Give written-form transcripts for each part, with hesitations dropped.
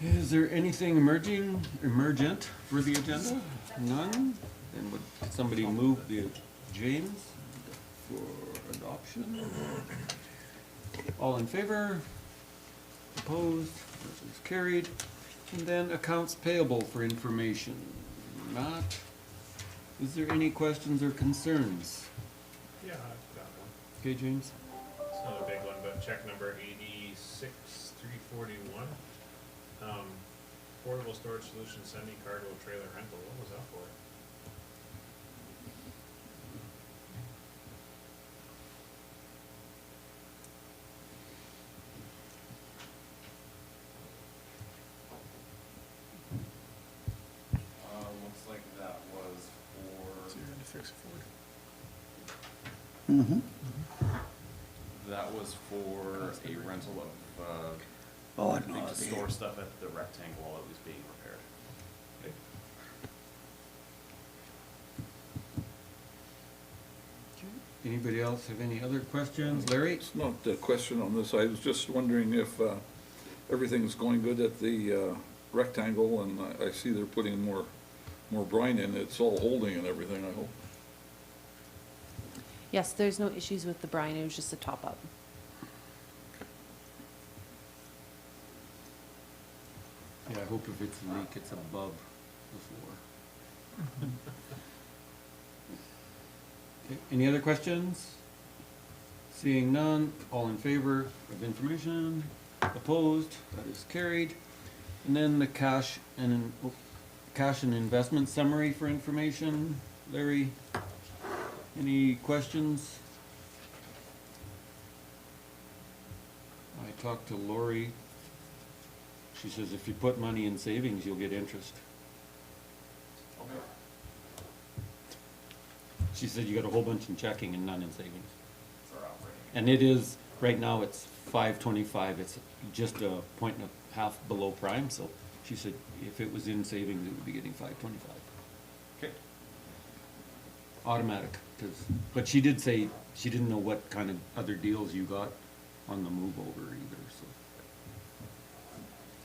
Is there anything emergent for the agenda? None? Then would somebody move the James for adoption? All in favor? Opposed? That is carried. And then accounts payable for information. Not. Is there any questions or concerns? Yeah, I've got one. Okay, James? It's not a big one, but check number 86-341. Portable storage solution semi-cargo trailer rental. What was that for? Looks like that was for, So you're gonna fix it forward. Mm-hmm. that was for a rental of, Oh, I no, think to store stuff at the rectangle while it was being repaired. Okay. Anybody else have any other questions? Larry? It's not a question on this, I was just wondering if everything's going good at the rectangle, and I see they're putting more brine in, it's all holding and everything, I hope. Yes, there's no issues with the brine, it was just a top-up. Yeah, I hope if it's a leak, it's above the floor. Okay, any other questions? Seeing none, all in favor of information, opposed, that is carried. And then the cash and investment summary for information, Larry, any questions? I talked to Lori. She says if you put money in savings, you'll get interest. Okay. She said you got a whole bunch in checking and none in savings. It's our operating. And it is, right now it's 5.25, it's just a point and a half below prime, so she said if it was in savings, it would be getting 5.25. Okay. Automatic, but she did say she didn't know what kind of other deals you got on the move over either, so.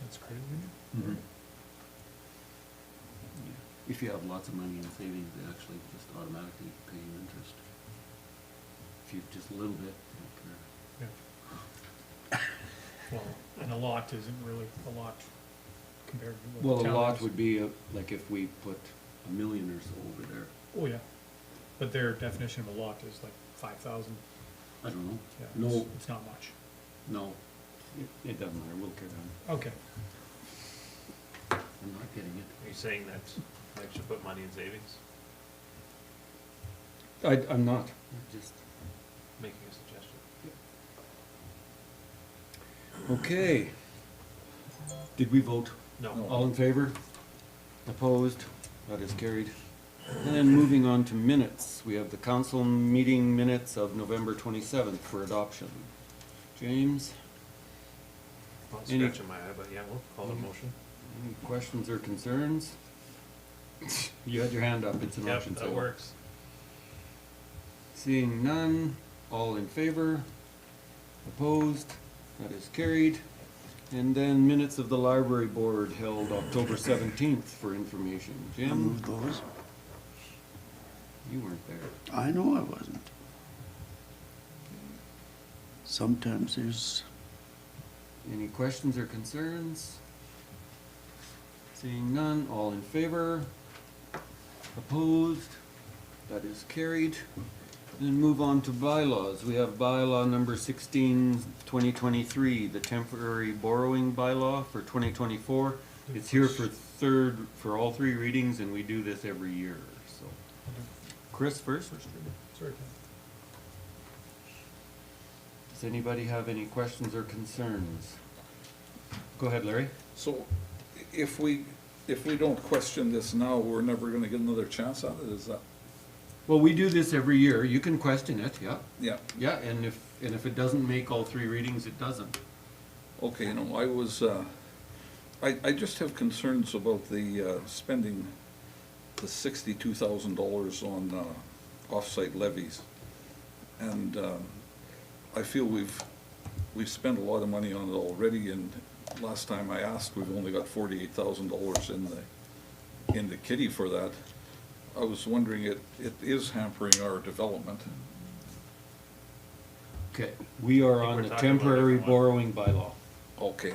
That's credit union? Mhm. Yeah. If you have lots of money in savings, they actually just automatically pay you interest. If you have just a little bit, they don't care. Yeah. Well, and a lot isn't really a lot compared to what Well, the a town lot is. would be like if we put $1 million or so over there. Oh, yeah. But their definition of a lot is like 5,000. I don't know. Yeah, No, it's not much. no, it doesn't matter, we'll carry on. Okay. I'm not getting it. Are you saying that I should put money in savings? I'm not, I'm just. Making a suggestion. Okay. Did we vote? No. All in favor? Opposed? That is carried. And then moving on to minutes, we have the council meeting minutes of November 27th for adoption. James, Well, Any- scratching my eye, but yeah, we'll call it a motion. any questions or concerns? You had your hand up, it's an Yep, option. that so- works. Seeing none, all in favor? Opposed? That is carried. And then minutes of the library board held October 17th for information. I Jim, moved those. you weren't there. I know I wasn't. Sometimes there's, Any questions or concerns? Seeing none, all in favor? Opposed? That is carried. Then move on to bylaws. We have bylaw number 16, 2023, the temporary borrowing bylaw for 2024. It's here for all three readings, and we do this every year, so. Chris first? First reading. Sorry, Ken. Does anybody have any questions or concerns? Go ahead, Larry. So if we don't question this now, we're never gonna get another chance at it, is that? Well, we do this every year. You can question it, yeah. Yeah, Yeah, and if it doesn't make all three readings, it doesn't. okay, I was, I just have concerns about the spending the $62,000 on off-site levies. And I feel we've spent a lot of money on it already, and last time I asked, we've only got $48,000 in the kitty for that. I was wondering, it is hampering our development. Okay, we are think on we're the talking about a temporary different one. borrowing bylaw. Okay,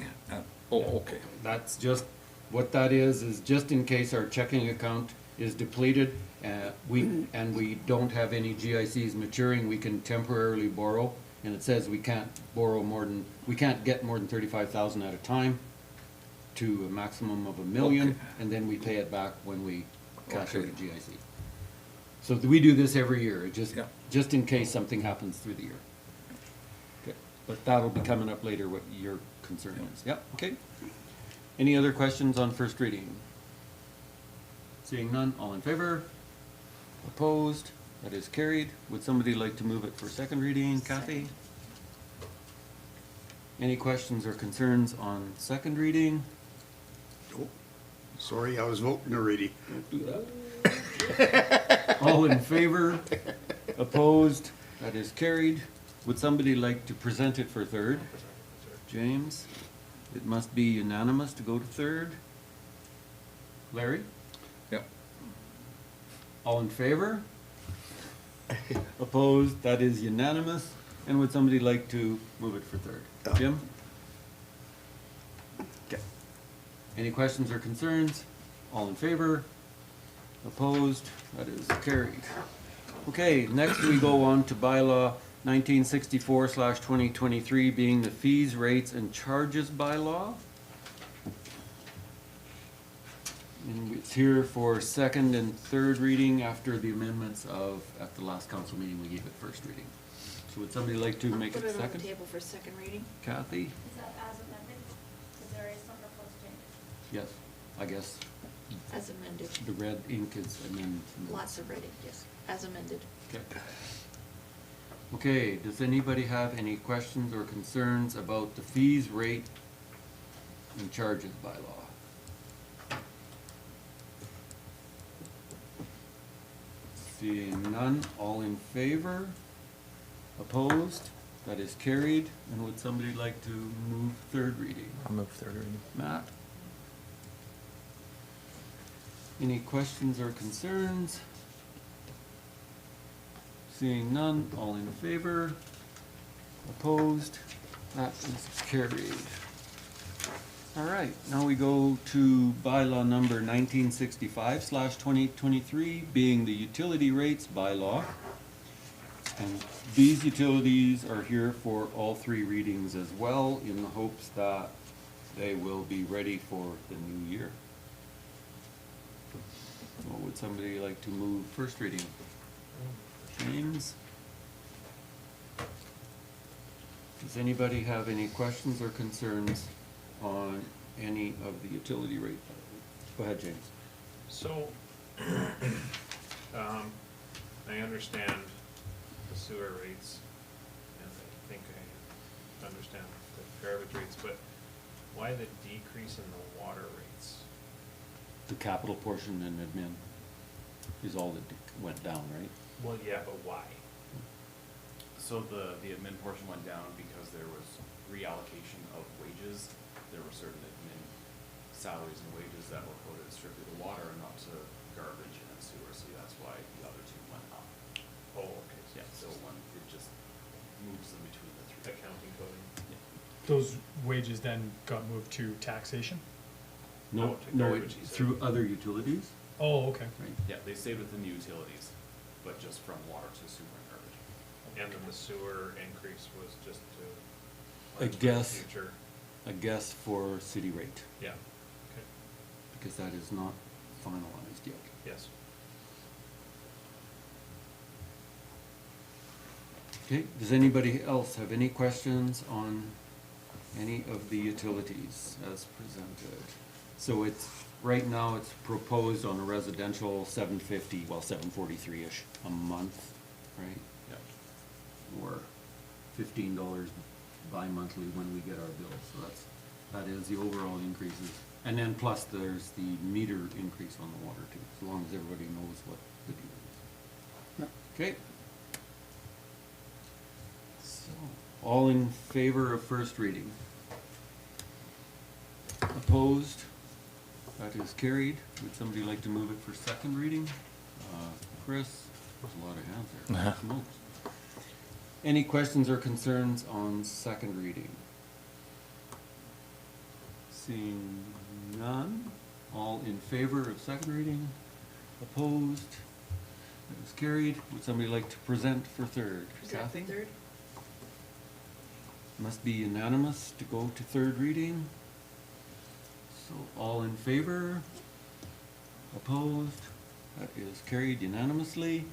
okay. That's just, what that is just in case our checking account is depleted, and we don't have any GICs maturing, we can temporarily borrow, and it says we can't we can't get more than 35,000 at a time to a maximum of $1 million, Okay. and then we pay it back when we cash out a Okay. GIC. So we do this every year, it Yeah. just in case something happens through the year. Okay, but that'll be coming up later, what your concern is. Yep, okay. Any other questions on first reading? Seeing none, all in favor? Opposed? That is carried. Would somebody like to move it for second reading? Kathy? Any questions or concerns on second reading? Oh, sorry, I was voting already. Don't do that. All in favor? Opposed? That is carried. Would somebody like to present it for third? James? It must be unanimous to go to third. Larry? Yep. All in favor? Opposed? That is unanimous. And would somebody like to move it for third? Jim? Okay. Any questions or concerns? All in favor? Opposed? That is carried. Okay, next we go on to bylaw 1964/2023, being the fees, rates, and charges bylaw. And it's here for second and third reading after the amendments at the last council meeting, we gave it first reading. So would somebody like to make it Put it on the second? table for second reading. Kathy? Is that as amended? Because there is some proposed changes. Yes, I guess As amended. the red ink is amended. Lots of reading, yes, as amended. Okay. Okay, does anybody have any questions or concerns about the fees, rate, and charges bylaw? Seeing none, all in favor? Opposed? That is carried. And would somebody like to move third reading? I'll move third reading. Matt? Any questions or concerns? Seeing none, all in favor? Opposed? That is carried. All right, now we go to bylaw number 1965/2023, being the utility rates bylaw. And these utilities are here for all three readings as well, in the hopes that they will be ready for the new year. Well, would somebody like to move first reading? James? Does anybody have any questions or concerns on any of the utility rate? Go ahead, James. So, I understand the sewer rates, and I think I understand the garbage rates, but why the decrease in the water rates? The capital portion and admin is all that went down, right? Well, yeah, but why? So the admin portion went down because there was reallocation of wages. There were certain admin salaries and wages that were quoted strictly to water and not to garbage and sewer, so that's why the other two went up. Oh, okay. Yeah, so one, it just moves them between the three. Accounting coding. Those wages then got moved to taxation? No, to no, garbage, he said. through other utilities, Oh, okay. right? Yeah, they stayed within the utilities, but just from water to sewer and garbage. And then the sewer increase was just to. I plan for the guess. Future, A guess for city rate, yeah, okay, because that is not finalized yet. yes. Okay, does anybody else have any questions on any of the utilities as presented? So it's, right now it's proposed on a residential $750, well, $743-ish a month, right? Yep. Or $15 bi-monthly when we get our bills, so that is the overall increases. And then plus there's the meter increase on the water too, as long as everybody knows what the deal is. Okay. So, all in favor of first reading? Opposed? That is carried. Would somebody like to move it for second reading? Chris, there's a lot of hands there. Smokes. Any questions or concerns on second reading? Seeing none, all in favor of second reading? Opposed? That is carried. Would somebody like to present for third? Present Kathy? for third. Must be unanimous to go to third reading. So all in favor? Opposed? That is carried unanimously.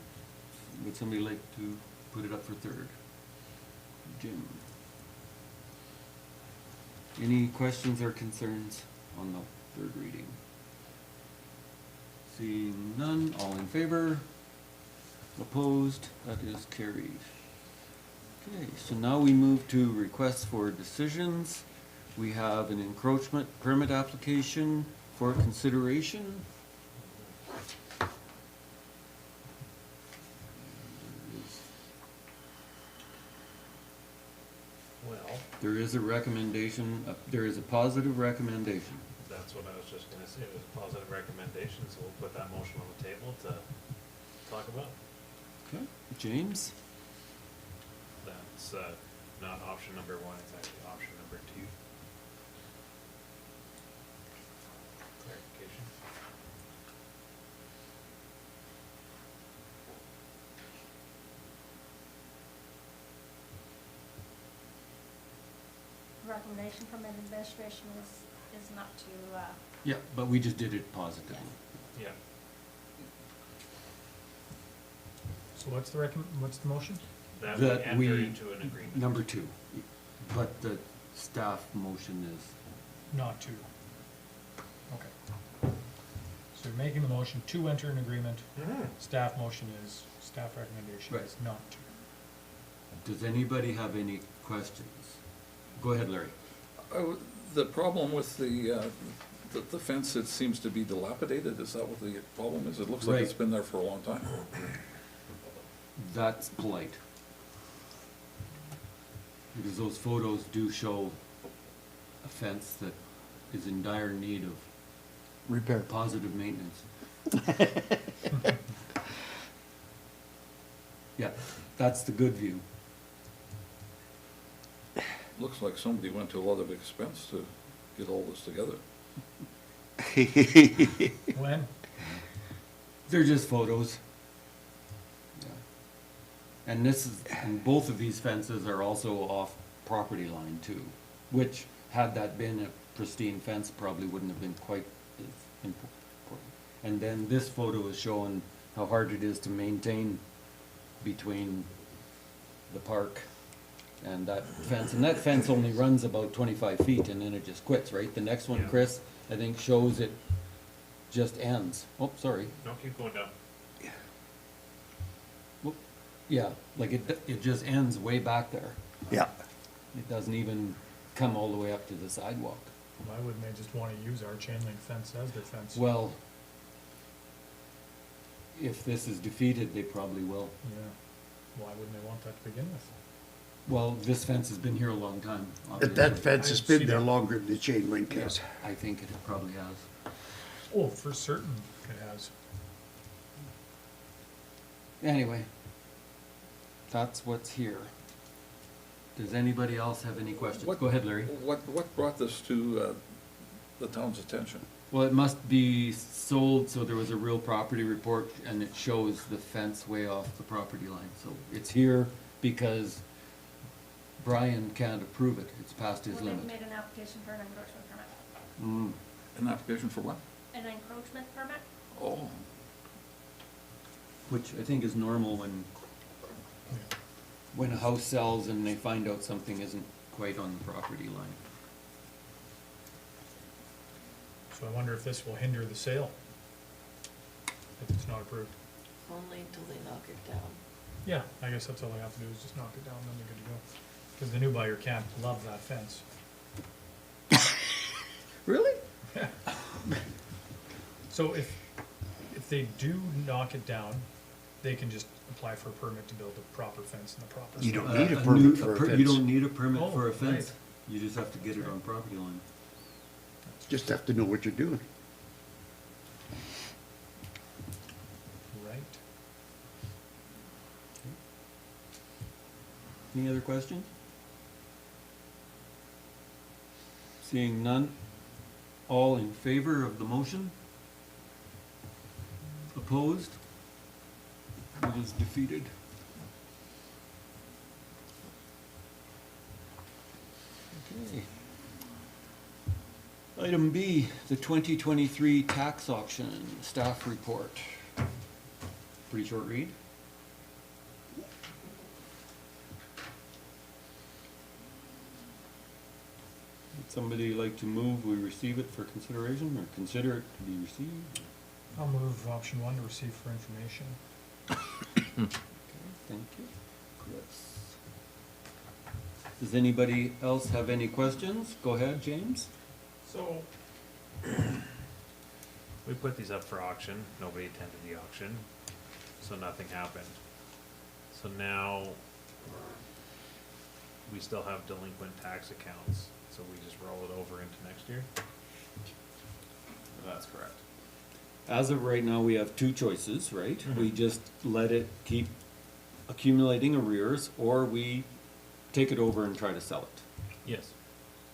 Would somebody like to put it up for third? Jim? Any questions or concerns on the third reading? Seeing none, all in favor? Opposed? That is carried. Okay, so now we move to requests for decisions. We have an encroachment permit application for consideration. Well, There is a recommendation, there is a positive recommendation. that's what I was just gonna say, it was a positive recommendation, so we'll put that motion on the table to talk about. Okay, James? That's, not option number one, it's actually option number two. Clarification. Recommendation from administration is not to, Yeah, but we just did it positively. Yeah, So what's the motion? that we That enter we, into an agreement. number two, but the staff motion is, Not to. Okay. So you're making the motion to enter an agreement. Staff motion is, staff recommendation is not to. does anybody have any questions? Go ahead, Larry. The problem with the fence, it seems to be dilapidated, is that what the problem is? It looks like it's Right. been there for a long time. That's polite. Because those photos do show a fence that is in dire need of Repair. positive maintenance. Yeah, that's the good view. Looks like somebody went to a lot of expense to get all this together. When? They're just photos. Yeah. And and both of these fences are also off property line too, which, had that been a pristine fence, probably wouldn't have been quite as important. And then this photo is showing how hard it is to maintain between the park and that fence only runs about 25 feet and then it just quits, right? The next one, Yeah. Chris, I think shows it just ends. Oh, sorry. No, keep going down. Whoop. Yeah, like it just ends way back there. Yeah. It doesn't even come all the way up to the sidewalk. Why wouldn't they just wanna use our chain link fence as their fence? Well, if this is defeated, they probably will. Yeah. Why wouldn't they want that to begin with? Well, this fence has been here a long time, But that obviously. fence has I see been there that. longer than the chain link Yeah, has. I think it probably has. Oh, for certain it has. Anyway, that's what's here. Does anybody else have any questions? What- Go ahead, Larry. What brought this to the town's attention? Well, it must be sold, so there was a real property report, and it shows the fence way off the property line. So it's here because Brian can't approve it. It's past his well, they've limit. made an application for an encroachment permit. Mm. An application for what? An encroachment permit? Oh, Which I think is normal when a house sells and they find out something isn't quite on the property line. So I wonder if this will hinder the sale. If it's not approved. Only until they knock it down. Yeah, I guess that's all they have to do is just knock it down, then they're good to go. Cause the new buyer can't love that fence. Really? Yeah. So if they do knock it down, they can just apply for a permit to build a proper fence in the proper You spot. don't need a new- permit for a You fence. don't need a permit Oh, for a fence. right. You just have to get it That's on right. property line. That's Just have to know what you're doing. Right. Any other questions? Seeing none, all in favor of the motion? Opposed? It is defeated. Okay. Item B, the 2023 tax auction staff report. Pretty short read. Would somebody like to move we receive it for consideration, or consider it to be received? I'll move option 1 to receive for information. Okay, thank you. Chris. Does anybody else have any questions? Go ahead, James. So, we put these up for auction, nobody attended the auction, so nothing happened. So now, we still have delinquent tax accounts, so we just roll it over into next year? That's correct. As of right now, we have two choices, right? Mhm. We just let it keep accumulating arrears, or we take it over and try to sell it. Yes.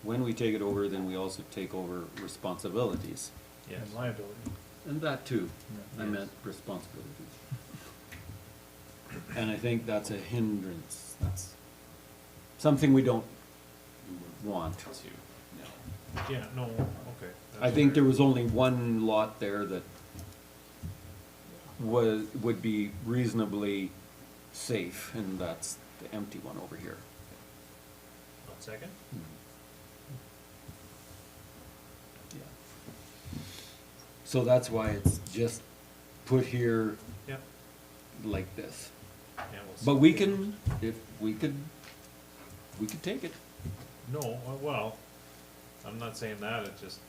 When we take it over, then we also take over responsibilities. Yes. And liability. And that too. I Yes. meant responsibilities. And I think that's a hindrance. That's something we don't want. To, no. Yeah, no, okay. I that's think fair. there was only one lot there that would be reasonably safe, and that's the empty one over here. 1 second? Yeah. So that's why it's just put here Yep. like this. Yeah, we'll But see. we can, if we could take it. No, well, I'm not saying that, it just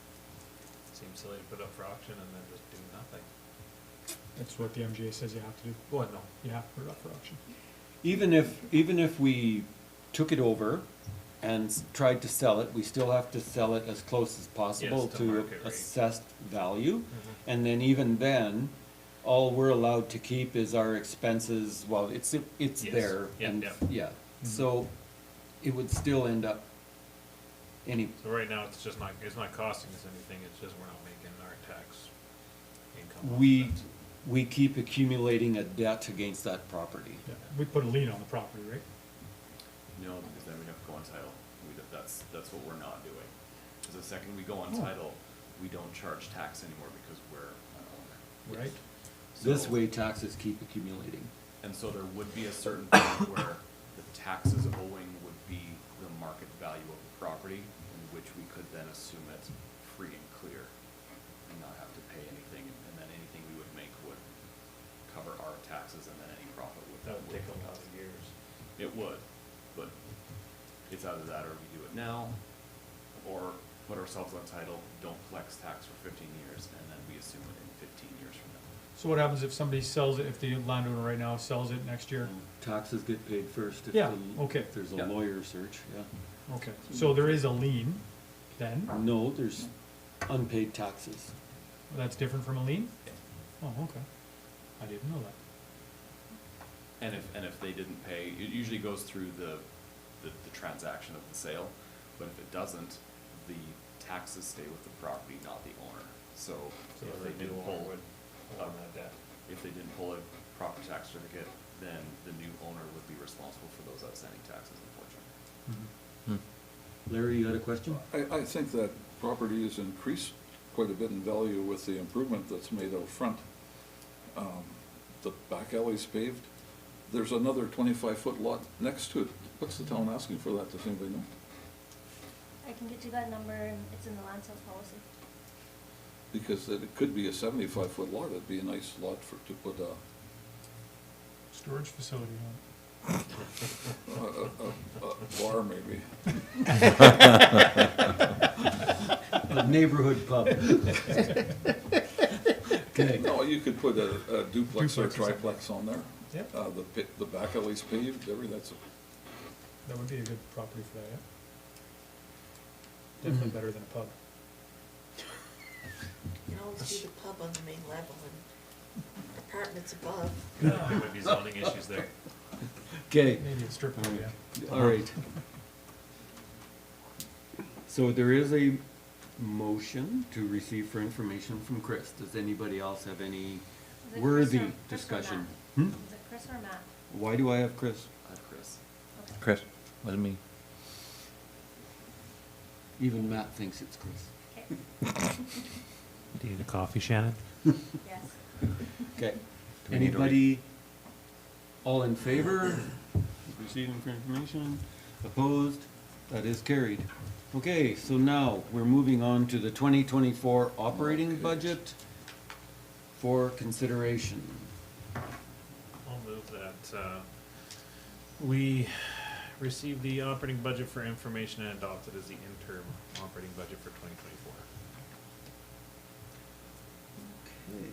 seems silly to put up for auction and then just do nothing. That's what the MGA says you have to do. Well, no. You have to put it up for auction. Even if we took it over and tried to sell it, we still have to sell it as close as possible Yes, to to market rate. assessed value. Mhm. And then even then, all we're allowed to keep is our expenses, well, it's Yes. there. Yep, And yep. yeah, Mhm. so it would still end up So right now, it's just not, it's not costing us anything, it's just we're not making our tax income. off we, of it. we keep accumulating a debt against that property. Yeah. We put a lien on the property, right? No, because then we'd have to go on title. That's what we're not doing. Because the second we go on Oh. title, we don't charge tax anymore because we're an owner. Right. This So- way taxes keep accumulating. And so there would be a certain point where the taxes owing would be the market value of the property, in which we could then assume it free and clear and not have to pay anything, and then anything we would make would cover our taxes, and then any profit would. That would take a come lot to of years. It would, but it's either that or we do it now, or put ourselves on title, don't flex tax for 15 years, and then we assume it in 15 years from now. So what happens if somebody sells it, if the landowner right now sells it next year? Taxes get paid first if Yeah, the- okay. if there's a Yeah. lawyer search, yeah. Okay, so there is a lien then? No, there's unpaid taxes. That's different from a lien? Oh, okay. I didn't know that. And if they didn't pay, it usually goes through the transaction of the sale, but if it doesn't, the taxes stay with the property, not the owner. So So if the they new didn't owner pull, would own that debt. if they didn't pull a proper tax certificate, then the new owner would be responsible for those outstanding taxes, unfortunately. Larry, you had a question? I think that property has increased quite a bit in value with the improvement that's made out front. The back alley's paved. There's another 25-foot lot next to it. What's the town asking for that? Does anybody know? I can get you that number, and it's in the land sales policy. Because it could be a 75-foot lot. It'd be a nice lot to put a Storage facility on bar maybe. A neighborhood pub. Okay. No, you could put a duplex or Duplex or something. triplex on there. Yep. The back alley's paved, that's a. That would be a good property for that, yeah? Definitely Mhm. better than a pub. to be the pub on the main level and apartments above. There might be zoning issues there. Okay, Maybe a strip club, yeah. all right. So there is a motion to receive for information from Chris. Does anybody else have any Is it worthy Chris or discussion? Matt? Hmm? Is it Chris or Matt? Why do I have Chris? Chris. Okay. Chris, wasn't me. Even Matt thinks it's Chris. Okay, Do you need a coffee, Shannon? yes. Okay. we need to read- Anybody, all in favor of receiving for information? Opposed? That is carried. Okay, so now we're moving on to the 2024 operating budget for consideration. I'll move that, we receive the operating budget for information and adopt it as the interim operating budget for 2024. Okay.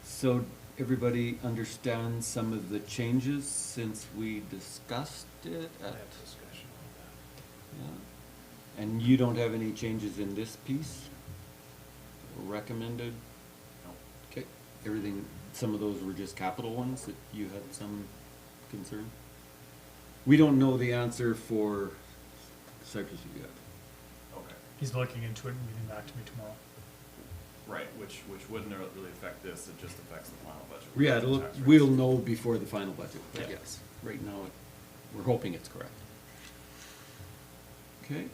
So everybody understands some of the changes since we discussed it I at, have discussion on yeah. And you don't have any changes in this piece? Recommended? No. Okay, everything, some of those were just capital ones that you had some concern? We don't know the answer for Cypress View yet. Okay. He's looking into it and getting back to me tomorrow. Right, which wouldn't really affect this, it just affects the final budget. Yeah, the tax rates. we'll know before the final budget, but Yeah. yes, right now, we're hoping it's correct. Okay.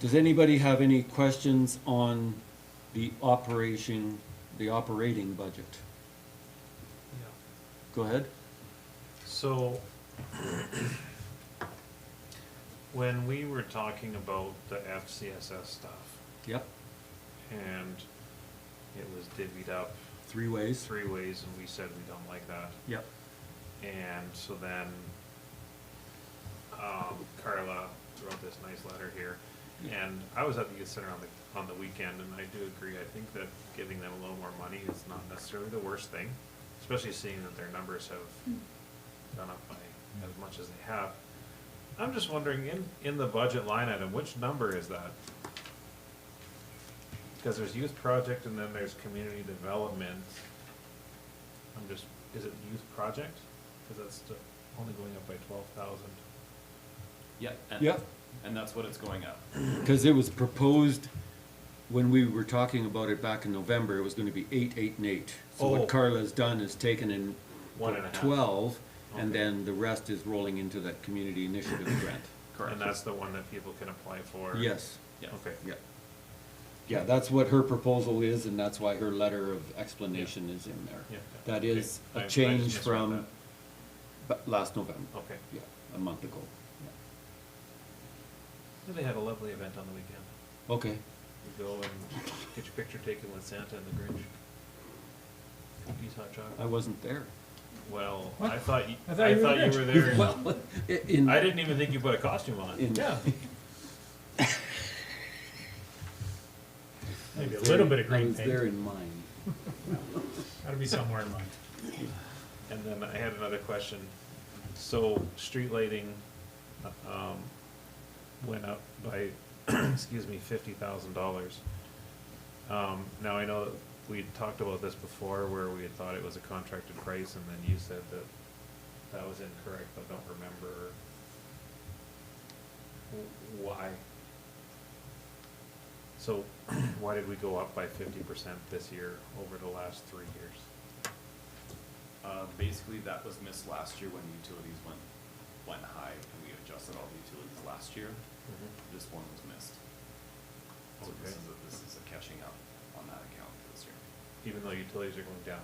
Does anybody have any questions on the operating budget? Yeah. Go ahead. So, when we were talking about the FCSS stuff, Yep, and it was divvied up 3 ways. 3 ways, and we said we don't like that. Yep. And so then, Carla wrote this nice letter here, and I was at the youth center on the weekend, and I do agree, I think that giving them a little more money is not necessarily the worst thing, especially seeing that their numbers have gone up by as much as they have. I'm just wondering, in the budget line item, which number is that? Because there's youth project and then there's community development. Is it youth project? Because that's only going up by 12,000. Yeah, Yep, and that's what it's going up. because it was proposed, when we were talking about it back in November, it was gonna be 8, 8, and 8. So Oh. what Carla's done is taken in 1.5. 12, and Okay. then the rest is rolling into that community initiative grant. Correct. And that's the one that people can apply for? Yes, Yeah. Okay. yeah. Yeah, that's what her proposal is, and that's why her letter of explanation is in there. Yeah. That Okay. is I a just change misread from last November, that. Okay. yeah, a month ago. They had a lovely event on the weekend. Okay, You go and get your picture taken with Santa and the Grinch. Cookies, hot I chocolate. wasn't there. Well, What? I thought you I thought you were the were there. and- Well, in. I didn't even think you put a costume on. in- Yeah. Maybe a I was little there- bit of green I was there paint. in mind. Gotta be somewhere in mind. And then I had another question. So, street lighting, went up by, excuse me, $50,000. Now I know that we talked about this before where we had thought it was a contracted price and then you said that that was incorrect, but don't remember why. So, why did we go up by 50% this year over the last 3 years? Basically, that was missed last year when utilities went high, and we adjusted all the utilities last year. This one was missed. So Okay. this is a catching up on that account for this year. Even though utilities are going down.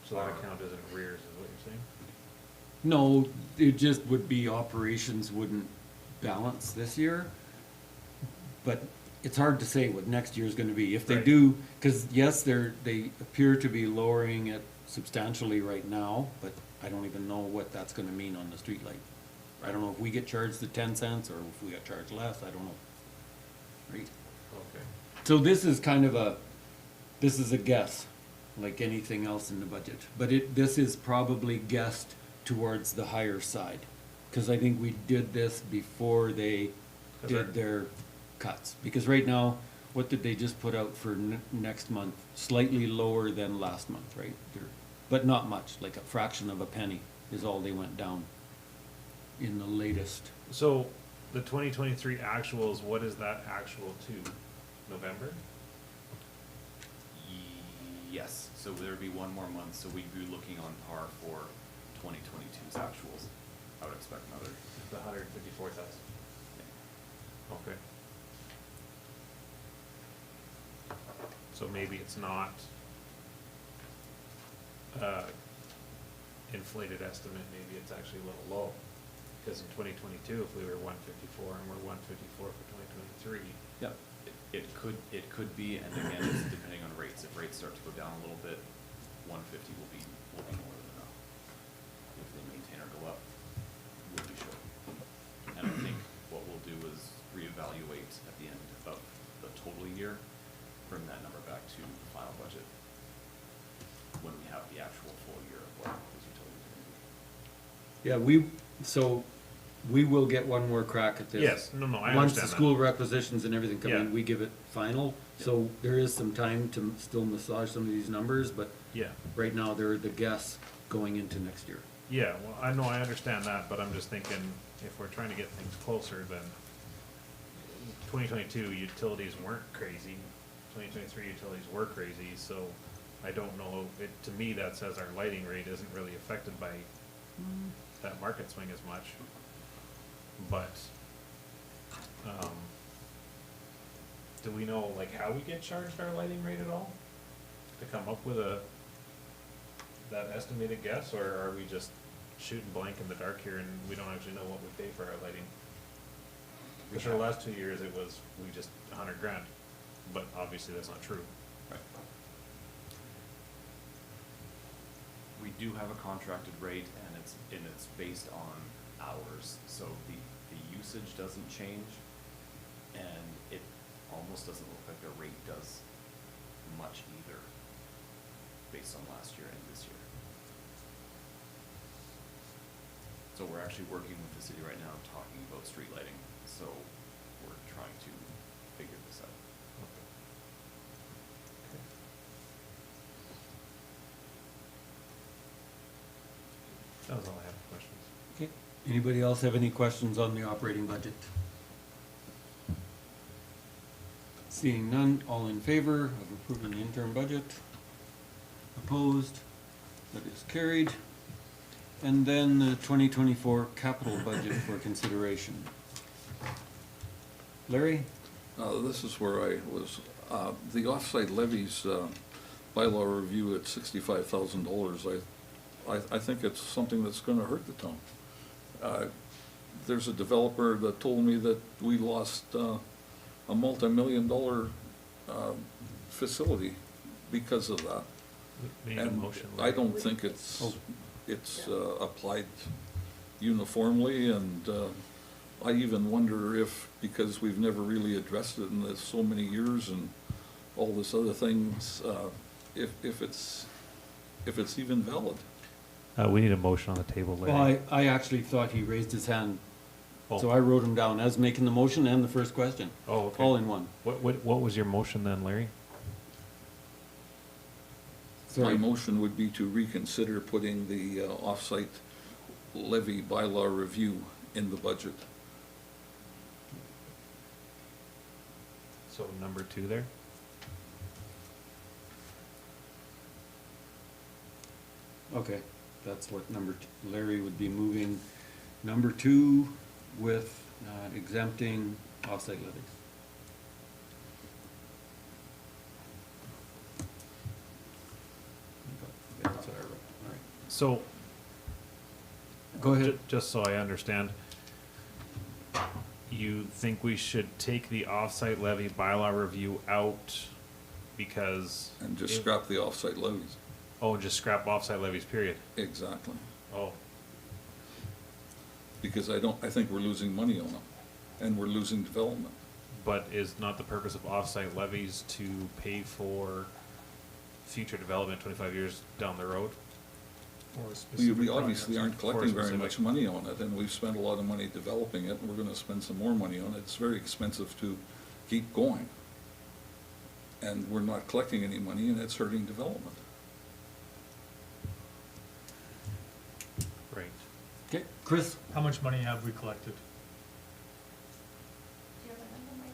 So that Are- account is in arrears, is what you're saying? No, it just would be operations wouldn't balance this year. But it's hard to say what next year's gonna be. If they Right. do, cause yes, they appear to be lowering it substantially right now, but I don't even know what that's gonna mean on the street light. I don't know if we get charged the 10 cents or if we got charged less, I don't know. Right? Okay. So this is kind of this is a guess, like anything else in the budget. But this is probably guessed towards the higher side. Cause I think we did this before they 'Cause our- did their cuts. Because right now, what did they just put out for next month? Slightly lower than last month, right? But not much, like a fraction of a penny is all they went down in the latest. So, the 2023 actuals, what is that actual to? November? Yes, so there'd be one more month, so we'd be looking on par for 2022's actuals. I would expect another. The 154,000. Okay. So maybe it's not inflated estimate, maybe it's actually a little low. Because in 2022, if we were 154 and we're 154 for 2023. Yep. It could be, and again, it's depending on rates. If rates start to go down a little bit, 150 will be more than enough. If they maintain or go up, we'll be short. And I think what we'll do is reevaluate at the end of the total year, bring that number back to the final budget when we have the actual full year of what those utilities are going to be. Yeah, so we will get one more crack at this. Yes, no, I Once understand the that. school requisitions and everything come in, Yeah. we give it final. So there is some time to still massage some of these numbers, but Yeah. right now they're the guess going into next year. Yeah, well, I know, I understand that, but I'm just thinking, if we're trying to get things closer, then 2022 utilities weren't crazy, 2023 utilities were crazy, so I don't know, to me, that says our lighting rate isn't really affected by that market swing as much. But, do we know, like, how we get charged our lighting rate at all? To come up with that estimated guess, or are we just shooting blank in the dark here and we don't actually know what we pay for our lighting? Because for the last 2 years, it was, we just $100,000, but obviously that's not true. Right. We do have a contracted rate, and it's based on hours, so the usage doesn't change, and it almost doesn't look like the rate does much either, based on last year and this year. So we're actually working with the city right now, talking about street lighting, so we're trying to figure this out. That was all I have for questions. Okay. Anybody else have any questions on the operating budget? Seeing none, all in favor of approving the interim budget? Opposed? That is carried. And then the 2024 capital budget for consideration. Larry? This is where I was, the offsite levies, bylaw review at $65,000. I think it's something that's gonna hurt the town. There's a developer that told me that we lost, a multi-million-dollar, facility because of that. We need a And motion. I don't think it's applied uniformly, and I even wonder if, because we've never really addressed it in this so many years and all this other things, if it's even valid. We need a motion on the table, Larry. Well, I actually thought he raised his hand, so Oh. I wrote him down as making the motion and the first question. Oh, okay. All in one. What was your motion then, Larry? My Sorry. motion would be to reconsider putting the off-site levy bylaw review in the budget. So number 2 there? Okay, that's what Larry would be moving number 2 with exempting offsite levies. Okay, that's what I wrote, all right. So, Go ahead. just so I understand, you think we should take the off-site levy bylaw review out because? And just it- scrap the off-site levies. Oh, just scrap off-site levies, period? Exactly. Oh, Because I think we're losing money on them, and we're losing development. but is not the purpose of off-site levies to pay for future development 25 years down the road? For a We specific obviously project. aren't collecting very specific- much money on it, and we've spent a lot of money developing it, and we're gonna spend some more money on it. It's very expensive to keep going. and we're not collecting any money, and it's hurting development. Right. Okay, Chris? How much money have we collected? Do you have a number, Mike?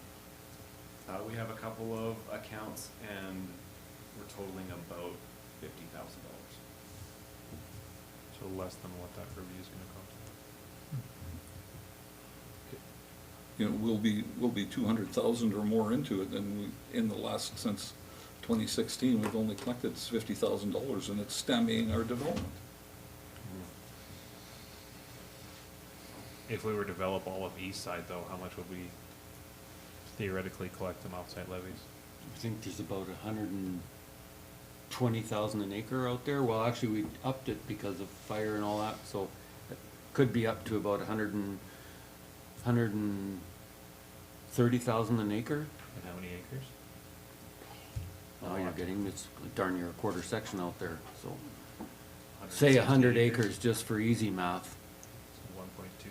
We have a couple of accounts and we're totaling about $50,000. So less than what that review is gonna cost. You know, we'll be 200,000 or more into it, and we, in the last, since 2016, we've only collected $50,000, and it's stemming our development. If we were to develop all of East Side though, how much would we theoretically collect in offsite levies? I think there's about 120,000 an acre out there. Well, actually, we upped it because of fire and all that, so it could be up to about 130,000 an acre. And how many acres? Now you're getting, it's darn near a quarter section out there, so. Say 100 acres just for easy math. So 1.2,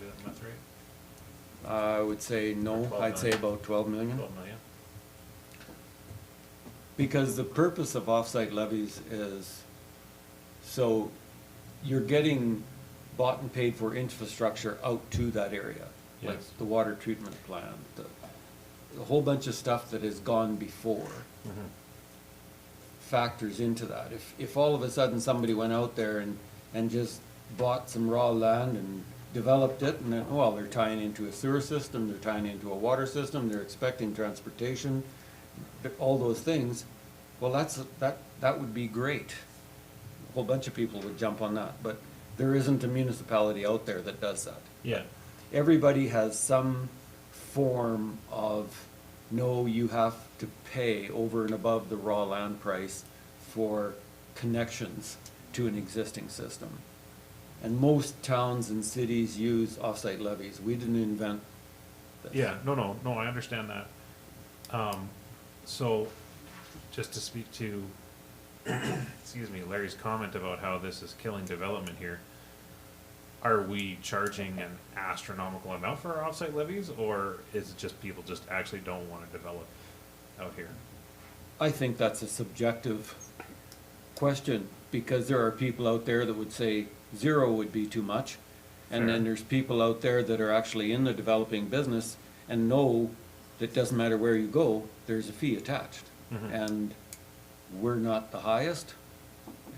is that math right? I would say no, 12 I'd say million. about 12 million. 12 million? Because the purpose of offsite levies is, so you're getting bought and paid for infrastructure out to that area. Like Yes. the water treatment plant, a whole bunch of stuff that has gone before factors into that. If all of a sudden somebody went out there and just bought some raw land and developed it, and then, well, they're tying into a sewer system, they're tying into a water system, they're expecting transportation, all those things, well, that would be great. A whole bunch of people would jump on that, but there isn't a municipality out there that does that. Yeah. Everybody has some form of, no, you have to pay over and above the raw land price for connections to an existing system. And most towns and cities use offsite levies. We didn't invent this. Yeah, no, I understand that. So, just to speak to, excuse me, Larry's comment about how this is killing development here, are we charging an astronomical amount for our offsite levies, or is it just people just actually don't wanna develop out here? I think that's a subjective question, because there are people out there that would say 0 would be too much. And Fair. then there's people out there that are actually in the developing business and know that doesn't matter where you go, there's a fee attached. Mhm. And we're not the highest,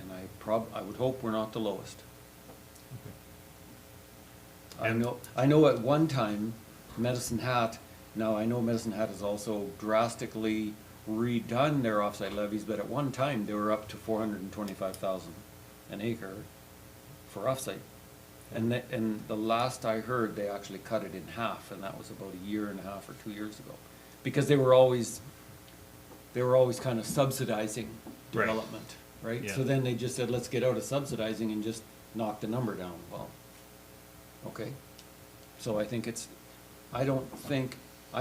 and I would hope we're not the lowest. And- I know at one time, Medicine Hat, now I know Medicine Hat has also drastically redone their offsite levies, but at one time, they were up to 425,000 an acre for offsite. And the last I heard, they actually cut it in half, and that was about a year and a half or 2 years ago. Because they were always kind of subsidizing Right. development, right? Yeah. So then they just said, let's get out of subsidizing and just knock the number down. Well, okay. So I think I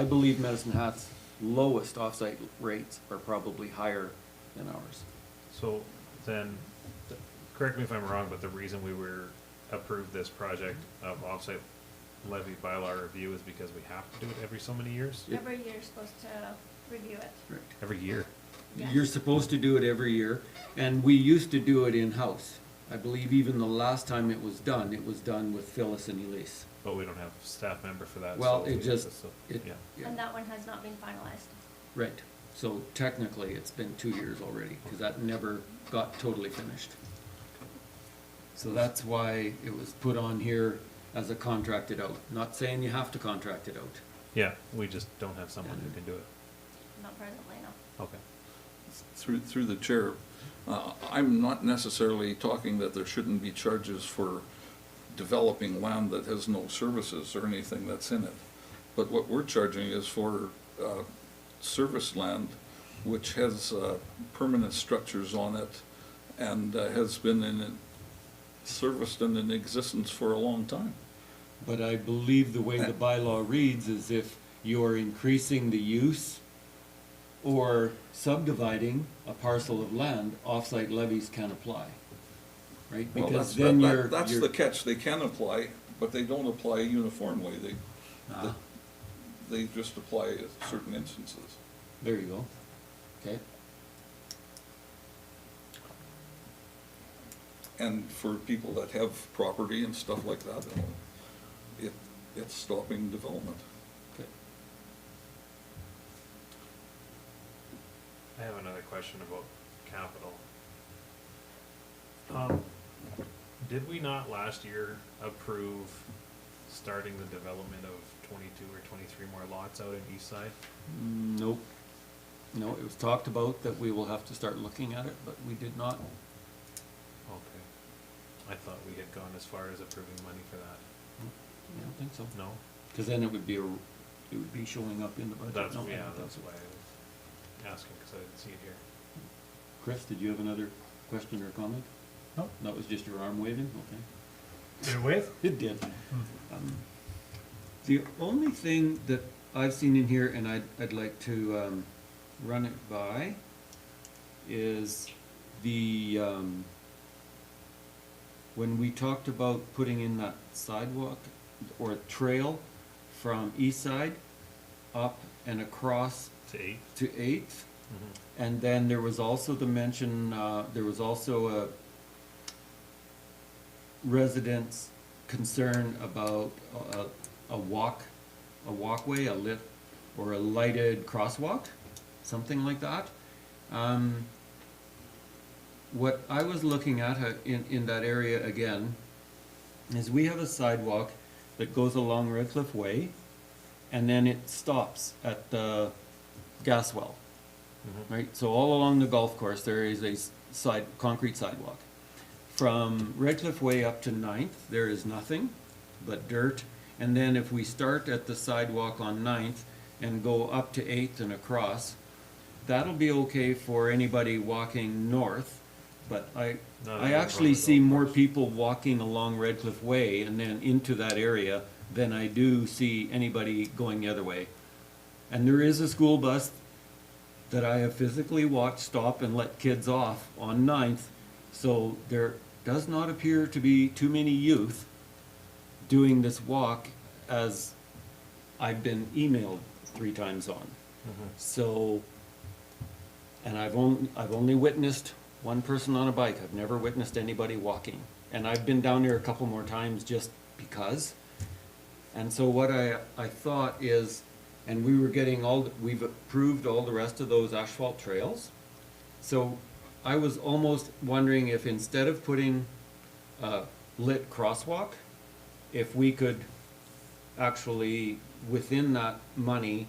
believe Medicine Hat's lowest offsite rates are probably higher than ours. So then, correct me if I'm wrong, but the reason we were approved this project of offsite levy bylaw review is because we have to do it every so many years? Yeah. Every year you're supposed to review it. Right. Every year? Yeah. You're supposed to do it every year, and we used to do it in-house. I believe even the last time it was done with Phyllis and Elise. But we don't have a staff member for that, Well, so it just, yeah. yeah, And that one has not been finalized. right. So technically, it's been 2 years already, because that never got totally finished. So that's why it was put on here as a contracted out. Not saying you have to contract it out. Yeah, we just don't have someone who can do it. Not presently, no. Okay. Through the chair, I'm not necessarily talking that there shouldn't be charges for developing land that has no services or anything that's in it. But what we're charging is for service land which has permanent structures on it and has been serviced and in existence for a long time. But I believe the way the bylaw reads is if you're increasing the use or subdividing a parcel of land, offsite levies can apply, right? Well, Because then that's you're. the catch, they can apply, but they don't apply uniformly, Ah. they just apply at certain instances. There you go. Okay. And for people that have property and stuff like that, it's stopping development. Okay. I have another question about capital. Did we not last year approve starting the development of 22 or 23 more lots out in East Side? Nope. No, it was talked about that we will have to start looking at it, but we did not. Okay. I thought we had gone as far as approving money for that. I don't think so. No? Because then it would be showing up in the budget. That's, No, I yeah, don't think that's so. why I was asking, because I didn't see it here. Chris, did you have another question or comment? No. That was just your arm waving? Okay. Did it wave? It did. The only thing that I've seen in here, and I'd like to run it by, is the, when we talked about putting in that sidewalk or trail from east side up and across To 8? to 8th, and then there was also the mention, there was also a resident's concern about a walkway, a lit, or a lighted crosswalk, something like that. What I was looking at in that area again is we have a sidewalk that goes along Redcliff Way, and then it stops at the gas well. Right, so all along the golf course, there is a concrete sidewalk. From Redcliff Way up to 9th, there is nothing but dirt. And then if we start at the sidewalk on 9th and go up to 8th and across, that'll be okay for anybody walking north. But I actually see more people walking along Redcliff Way and then into that area than I do see anybody going the other way. And there is a school bus that I have physically watched stop and let kids off on 9th, so there does not appear to be too many youth doing this walk, as I've been emailed 3 times on. So, and I've only witnessed one person on a bike. I've never witnessed anybody walking. And I've been down there a couple more times just because. And so what I thought is, and we were getting we've approved all the rest of those asphalt trails. So I was almost wondering if instead of putting a lit crosswalk, if we could actually, within that money,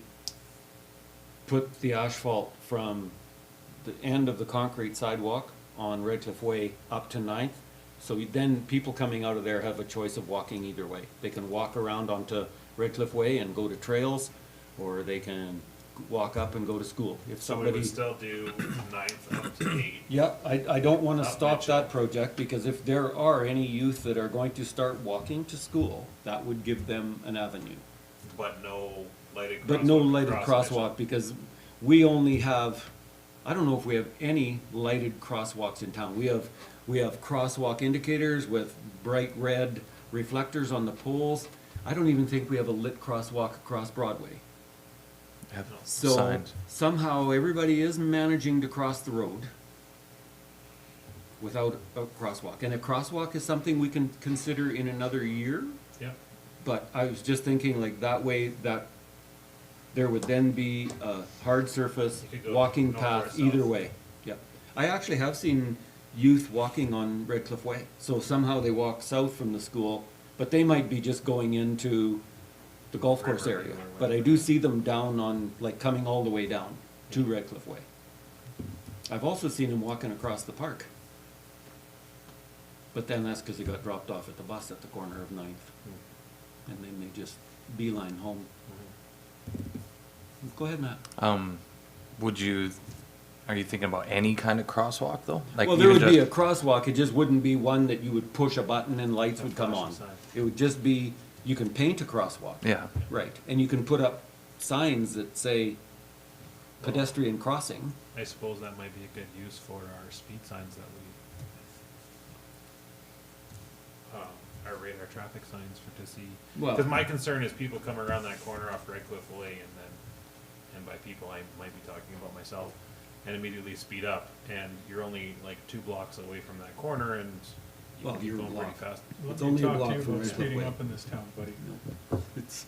put the asphalt from the end of the concrete sidewalk on Redcliff Way up to 9th. So then people coming out of there have a choice of walking either way. They can walk around onto Redcliff Way and go to trails, or they can walk up and go to school. If So we somebody, would still do 9th up to 8? yeah, I don't want to Up stop Mitchell. that project, because if there are any youth that are going to start walking to school, that would give them an avenue. But no lighted crosswalk? But no lighted across crosswalk, because we only have, I don't know if we have any lighted crosswalks in town. We have crosswalk indicators with bright red reflectors on the poles. I don't even think we have a lit crosswalk across Broadway. Have So signs. somehow everybody is managing to cross the road without a crosswalk. And a crosswalk is something we can consider in another year. Yeah. But I was just thinking like that way that there would then be a hard surface You could go walking north or path south. either way. Yeah. I actually have seen youth walking on Redcliff Way. So somehow they walk south from the school, but they might be just going into the golf course River area. or But I do see them down on, like coming all the way down to Redcliff Way. I've also seen them walking across the park. But then that's because they got dropped off at the bus at the corner of 9th. And then they just beeline home. Go ahead, Matt. Are you thinking about any kind of crosswalk though? Like Well, there even would be a just- crosswalk, it just wouldn't be one that you would push a button and lights would come on. flashing sign. It would just be, you can paint a crosswalk. Yeah. Right, and you can put up signs that say pedestrian crossing. I suppose that might be a good use for our speed signs that we, our radar traffic signs to see. Well- Because my concern is people come around that corner off Redcliff Way and then and by people, I might be talking about myself, and immediately speed up, and you're only like 2 blocks away from that corner, and you Well, can keep you're a going pretty block. fast. Let It's me only a talk to block you from about Redcliff speeding Way. up in this town, buddy. It's,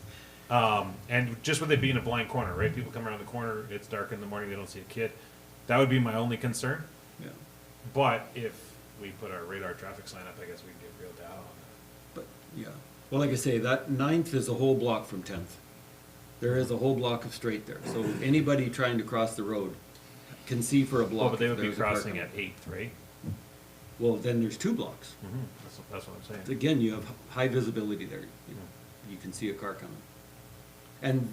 And just with it being a blind corner, right? People come around the corner, it's dark in the morning, they don't see a kid. That would be my only concern. yeah, But if we put our radar traffic sign up, I guess we can get real data on but, yeah. Well, like I say, that 9th is a whole block from 10th. There is a whole block of straight there, so anybody trying to cross the road can see for a that. block. Well, but they if would be there's a car crossing coming. at 8th, right? Well, then there's 2 blocks. That's what I'm saying. Again, you have high visibility there. You can see a car coming. And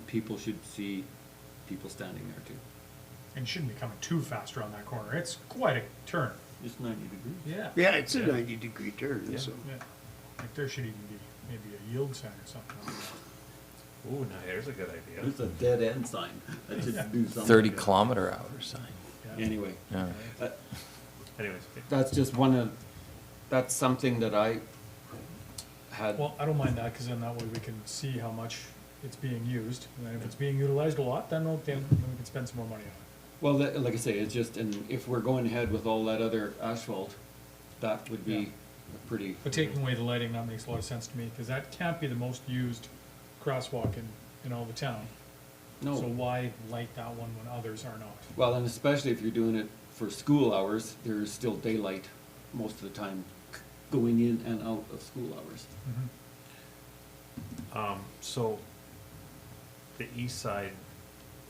people should see people standing there too. And you shouldn't be coming too fast around that corner. It's quite a turn. It's 90 degrees. Yeah. Yeah, it's a Yeah. 90-degree turn, Yeah. so. Yeah. Like there should even be maybe a yield sign or something on that. Ooh, now there's a good idea. There's a dead end sign. That should do something. 30-kilometer-hour sign. Yeah. Anyway, Yeah. Anyways, that's just that's something that I had. Well, I don't mind that, cause then that way we can see how much it's being used. And if it's being utilized a lot, then we can spend some more money on it. Well, like I say, it's just, and if we're going ahead with all that other asphalt, that would Yeah. be a pretty, But taking away the lighting, that makes a lot of sense to me, cause that can't be the most used crosswalk in all the town. no. So why light that one when others are not? Well, and especially if you're doing it for school hours, there's still daylight most of the time going in and out of school hours. so the east side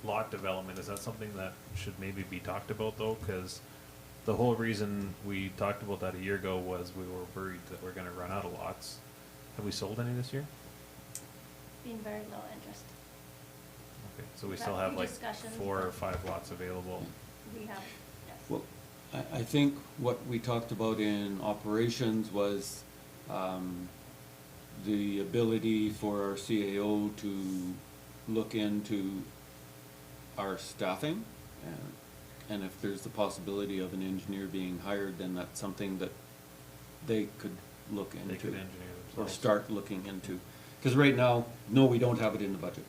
lot development, is that something that should maybe be talked about though? Cause the whole reason we talked about that a year ago was we were worried that we're gonna run out of lots. Have we sold any this year? Been very low interest. Okay, so we We've still had have few like discussions, 4 or but- 5 lots available. We have, yes. Well, I think what we talked about in operations was, the ability for our CAO to look into our staffing. And if there's the possibility of an engineer being hired, then that's something that they could look into. They could engineer Or themselves. start looking into. Cause right now, no, we don't have it in the budget.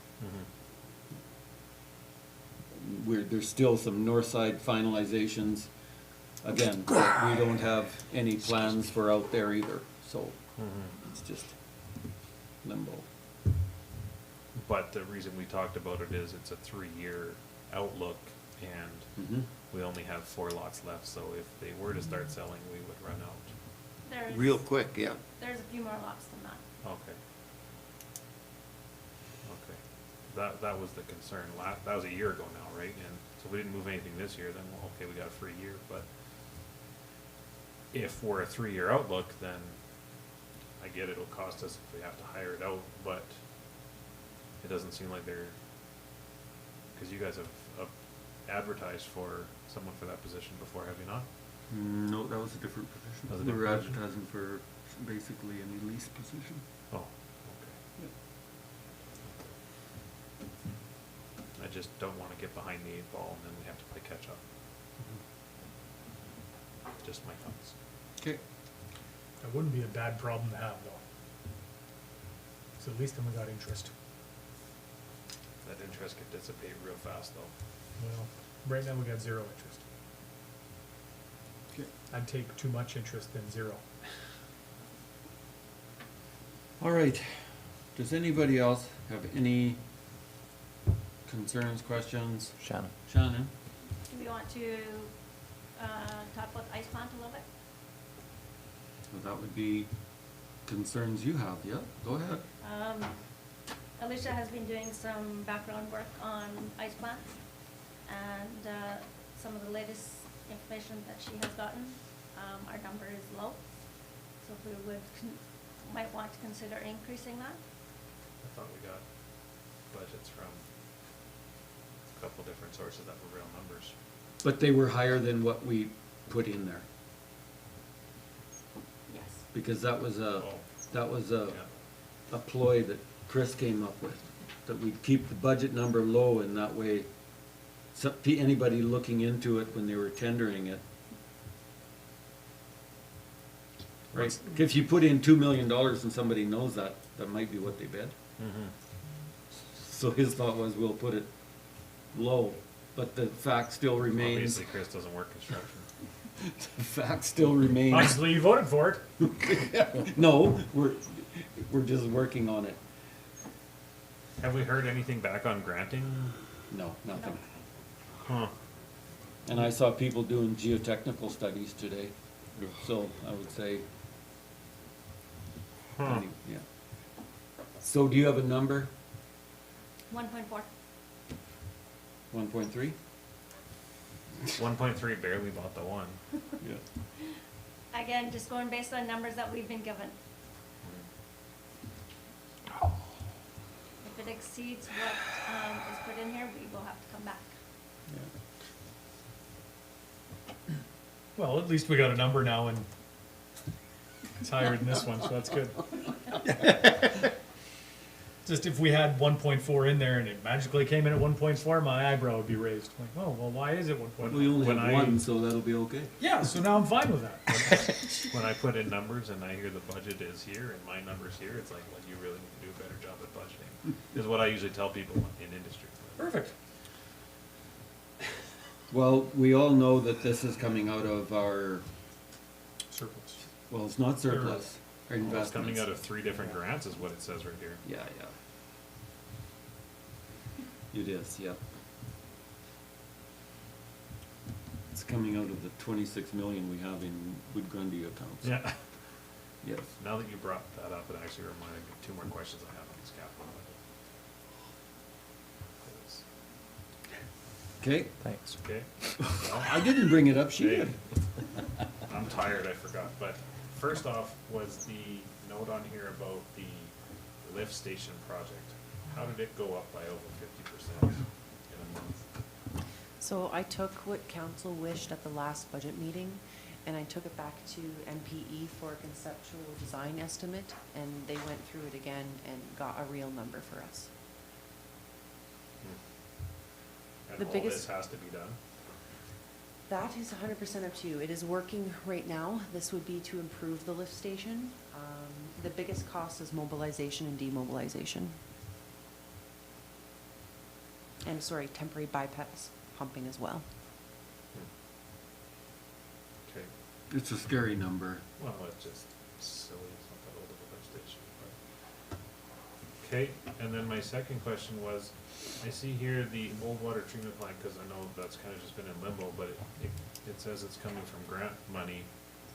There's still some north side finalizations. Again, we don't have any plans for out there either, so it's just limbo. But the reason we talked about it is it's a 3-year outlook, and we only have 4 lots left, so if they were to start selling, we would run out. There's, Real quick, yeah. there's a few more lots than that. Okay. Okay. That was the concern. That was a year ago now, right? And so we didn't move anything this year, then, well, okay, we got a free year, but if we're a 3-year outlook, then I get it'll cost us if we have to hire it out, but it doesn't seem like they're, cause you guys have advertised for someone for that position before, have you not? No, that was a different position. That was a We were different position? advertising for basically an Elise position. Oh, okay. I just don't wanna get behind the 8 ball and then we have to play catch up. Just my thoughts. Okay. That wouldn't be a bad problem to have though. So at least then we got interest. That interest could dissipate real fast though. Well, right now we got 0 interest. Okay. I'd take too much interest than 0. All right. Does anybody else have any concerns, questions? Shannon? Shannon? Do we want to, talk about the ice plant a little bit? So that would be concerns you have, yeah? Go ahead. Alicia has been doing some background work on ice plants, and, some of the latest information that she has gotten, our number is low. So if we would, might want to consider increasing that. I thought we got budgets from a couple different sources that were real numbers. But they were higher than what we put in there, Yes. because that was a, Oh. that was Yeah. a ploy that Chris came up with, that we'd keep the budget number low, and that way, anybody looking into it when they were tendering it. Right, What's- if you put in $2 million and somebody knows that, that might be what they bid. So his thought was we'll put it low, but the fact still remains, Obviously, Chris doesn't work construction. the fact still remains. Obviously, you voted for it. No, we're just working on it. Have we heard anything back on granting? No, nothing. Huh. And I saw people doing geotechnical studies today, so I would say, Huh. yeah. So do you have a number? 1.4. 1.3? 1.3 barely bought the one. Yeah. Again, just going based on numbers that we've been given. If it exceeds what is put in here, we will have to come back. Well, at least we got a number now, and it's higher than this one, so that's good. Just if we had 1.4 in there and it magically came in at 1.4, my eyebrow would be raised. Like, oh, well, why is it 1.4? We only When have I- one, so that'll be okay. Yeah, so now I'm fine with that. When I put in numbers and I hear the budget is here and my number's here, it's like, well, you really need to do a better job at budgeting, is what I usually tell people in industry. Perfect. Well, we all know that this is coming out of our, Surplus. well, it's not surplus, our Well, it's coming investments. out of 3 different grants is what it says right here. Yeah, yeah. It is, yep. It's coming out of the 26 million we have in Wood Grundy accounts. Yeah. Yes. Now that you brought that up, it actually reminded me of 2 more questions I have on this capital budget. Okay, Thanks. Okay? I didn't bring it up, she Hey, did. I'm tired, I forgot, but first off was the note on here about the lift station project. How did it go up by over 50% in a month? So I took what council wished at the last budget meeting, and I took it back to MPE for a conceptual design estimate, and they went through it again and got a real number for us. And The all biggest- this has to be done? That is 100% up to you. It is working right now. This would be to improve the lift station. The biggest cost is mobilization and demobilization. And sorry, temporary bypass pumping as well. Okay, It's a scary number. well, it's just silly, it's not that old of a lift station, but. Okay, and then my second question was, I see here the old water treatment plant, cause I know that's kinda just been in limbo, but it says it's coming from grant money.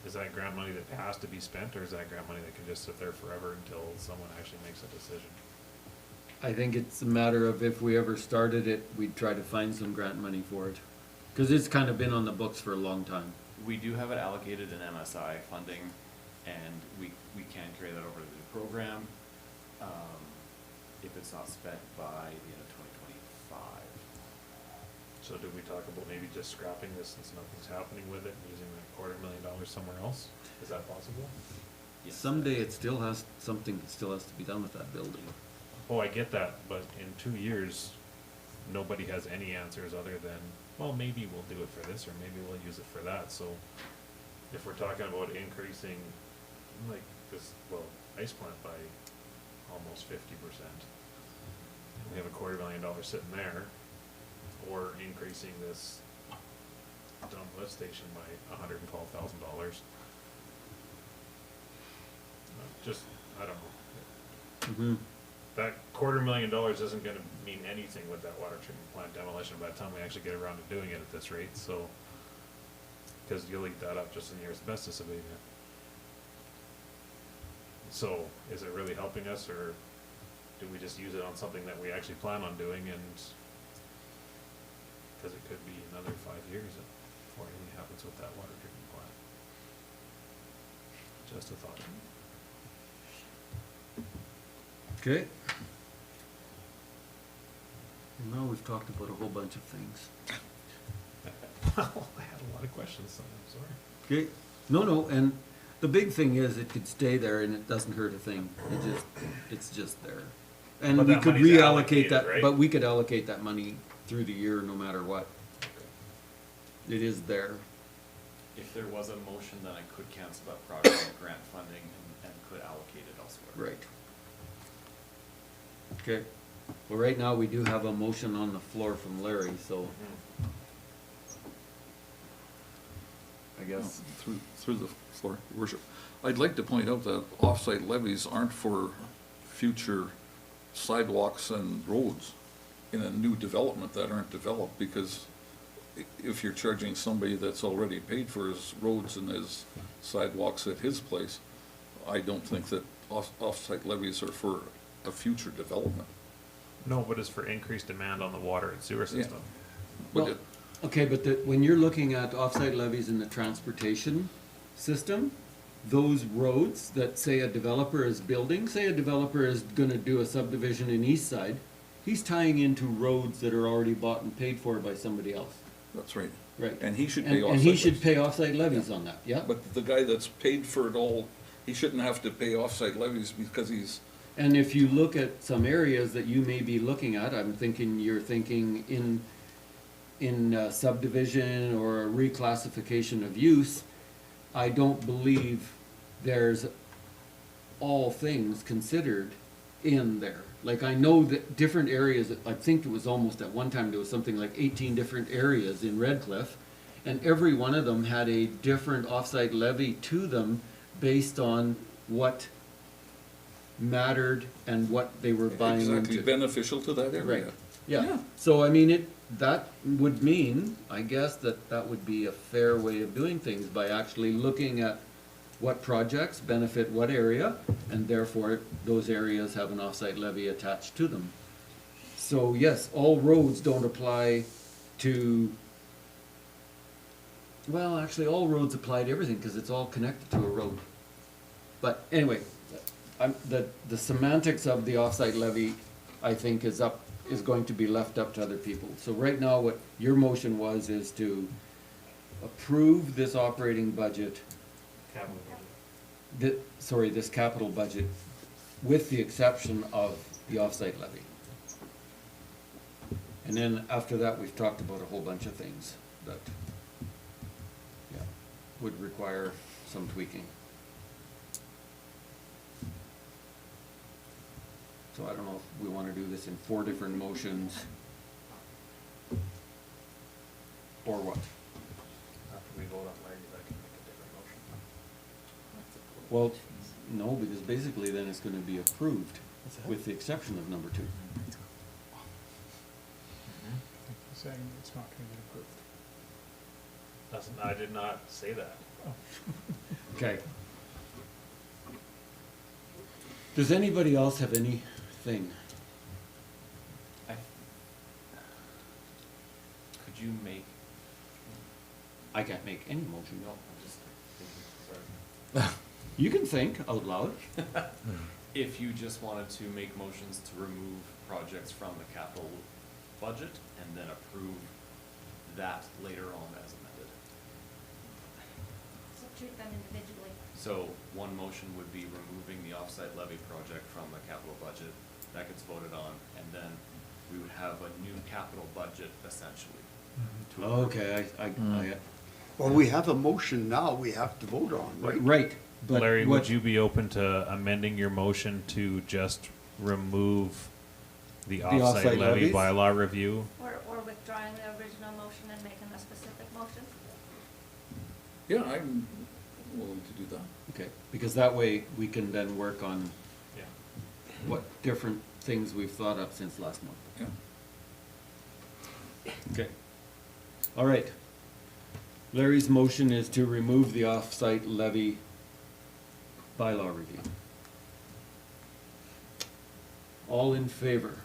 Is that grant money that has to be spent, or is that grant money that can just sit there forever until someone actually makes a decision? I think it's a matter of if we ever started it, we'd try to find some grant money for it. Cause it's kind of been on the books for a long time. We do have it allocated in MSI funding, and we can carry that over to the program, if it's not spent by the end of 2025. So did we talk about maybe just scrapping this since nothing's happening with it and using that $250,000 somewhere else? Is that possible? Yes. Someday it still has, something still has to be done with that building. Oh, I get that, but in 2 years, nobody has any answers other than, well, maybe we'll do it for this, or maybe we'll use it for that, so if we're talking about increasing, like, this, well, ice plant by almost 50%, we have $250,000 sitting there, or increasing this dump lift station by $112,000. Just, I don't know. Mm-hmm. That $250,000 isn't gonna mean anything with that water treatment plant demolition by the time we actually get around to doing it at this rate, so. Cause you'll eat that up just in your asbestos abatement. So, is it really helping us, or do we just use it on something that we actually plan on doing and? Cause it could be another 5 years before anything happens with that water treatment plant. Just a thought. Okay. And now we've talked about a whole bunch of things. Well, I had a lot of questions, so I'm sorry. Okay, no, and the big thing is it could stay there and it doesn't hurt a thing. It's just there. And But we that could money's reallocate allocated, that, right? but we could allocate that money through the year no matter what. It is there. If there was a motion, then I could cancel that project with grant funding and could allocate it elsewhere. Right. Okay. Well, right now, we do have a motion on the floor from Larry, so I guess, Through the floor, Your Worship. I'd like to point out that off-site levies aren't for future sidewalks and roads in a new development that aren't developed, because if you're charging somebody that's already paid for his roads and his sidewalks at his place, I don't think that off-site levies are for a future development. No, but it's for increased demand on the water and sewer system. But well, it- okay, but when you're looking at offsite levies in the transportation system, those roads that say a developer is building, say a developer is gonna do a subdivision in East Side, he's tying into roads that are already bought and paid for by somebody else. That's right. Right. And he should pay off-site And he should levies. pay offsite levies on that, yeah? But the guy that's paid for it all, he shouldn't have to pay off-site levies because he's, And if you look at some areas that you may be looking at, I'm thinking, you're thinking in subdivision or a reclassification of use, I don't believe there's all things considered in there. Like, I know that different areas, I think it was almost at one time, there was something like 18 different areas in Redcliff, and every one of them had a different offsite levy to them based on what mattered and what they were buying exactly into. beneficial to that area. Right, yeah. So, I mean, that would mean, I guess, that would be a fair way of doing things, by actually looking at what projects benefit what area, and therefore, those areas have an offsite levy attached to them. So, yes, all roads don't apply to, well, actually, all roads apply to everything, because it's all connected to a road. But anyway, the semantics of the offsite levy, I think, is going to be left up to other people. So right now, what your motion was, is to approve this operating budget, Capital budget. this capital budget, with the exception of the offsite levy. And then after that, we've talked about a whole bunch of things that, yeah, would require some tweaking. So I don't know if we wanna do this in 4 different motions, or what. After we vote on Larry's, I can make a different motion. Well, no, because basically then it's gonna be approved, with the exception of number 2. Saying it's not gonna get approved. I did not say that. Okay. Does anybody else have anything? Could you make, I can't make any motion. no, I'm just thinking, sorry. You can think out loud. If you just wanted to make motions to remove projects from the capital budget and then approve that later on as amended. So treat them individually. So one motion would be removing the offsite levy project from the capital budget, that gets voted on, and then we would have a new capital budget essentially. to approve. Okay, I, Well, we have a motion now we have to vote on, right? right, but Larry, what- would you be open to amending your motion to just remove the offsite offsite levy levies? bylaw review? Or withdrawing the original motion and making a specific motion? Yeah, I'm willing to do that. Okay, because that way we can then work on Yeah. what different things we've thought up since last month. Yeah. Okay. All right. Larry's motion is to remove the off-site levy bylaw review. All in favor?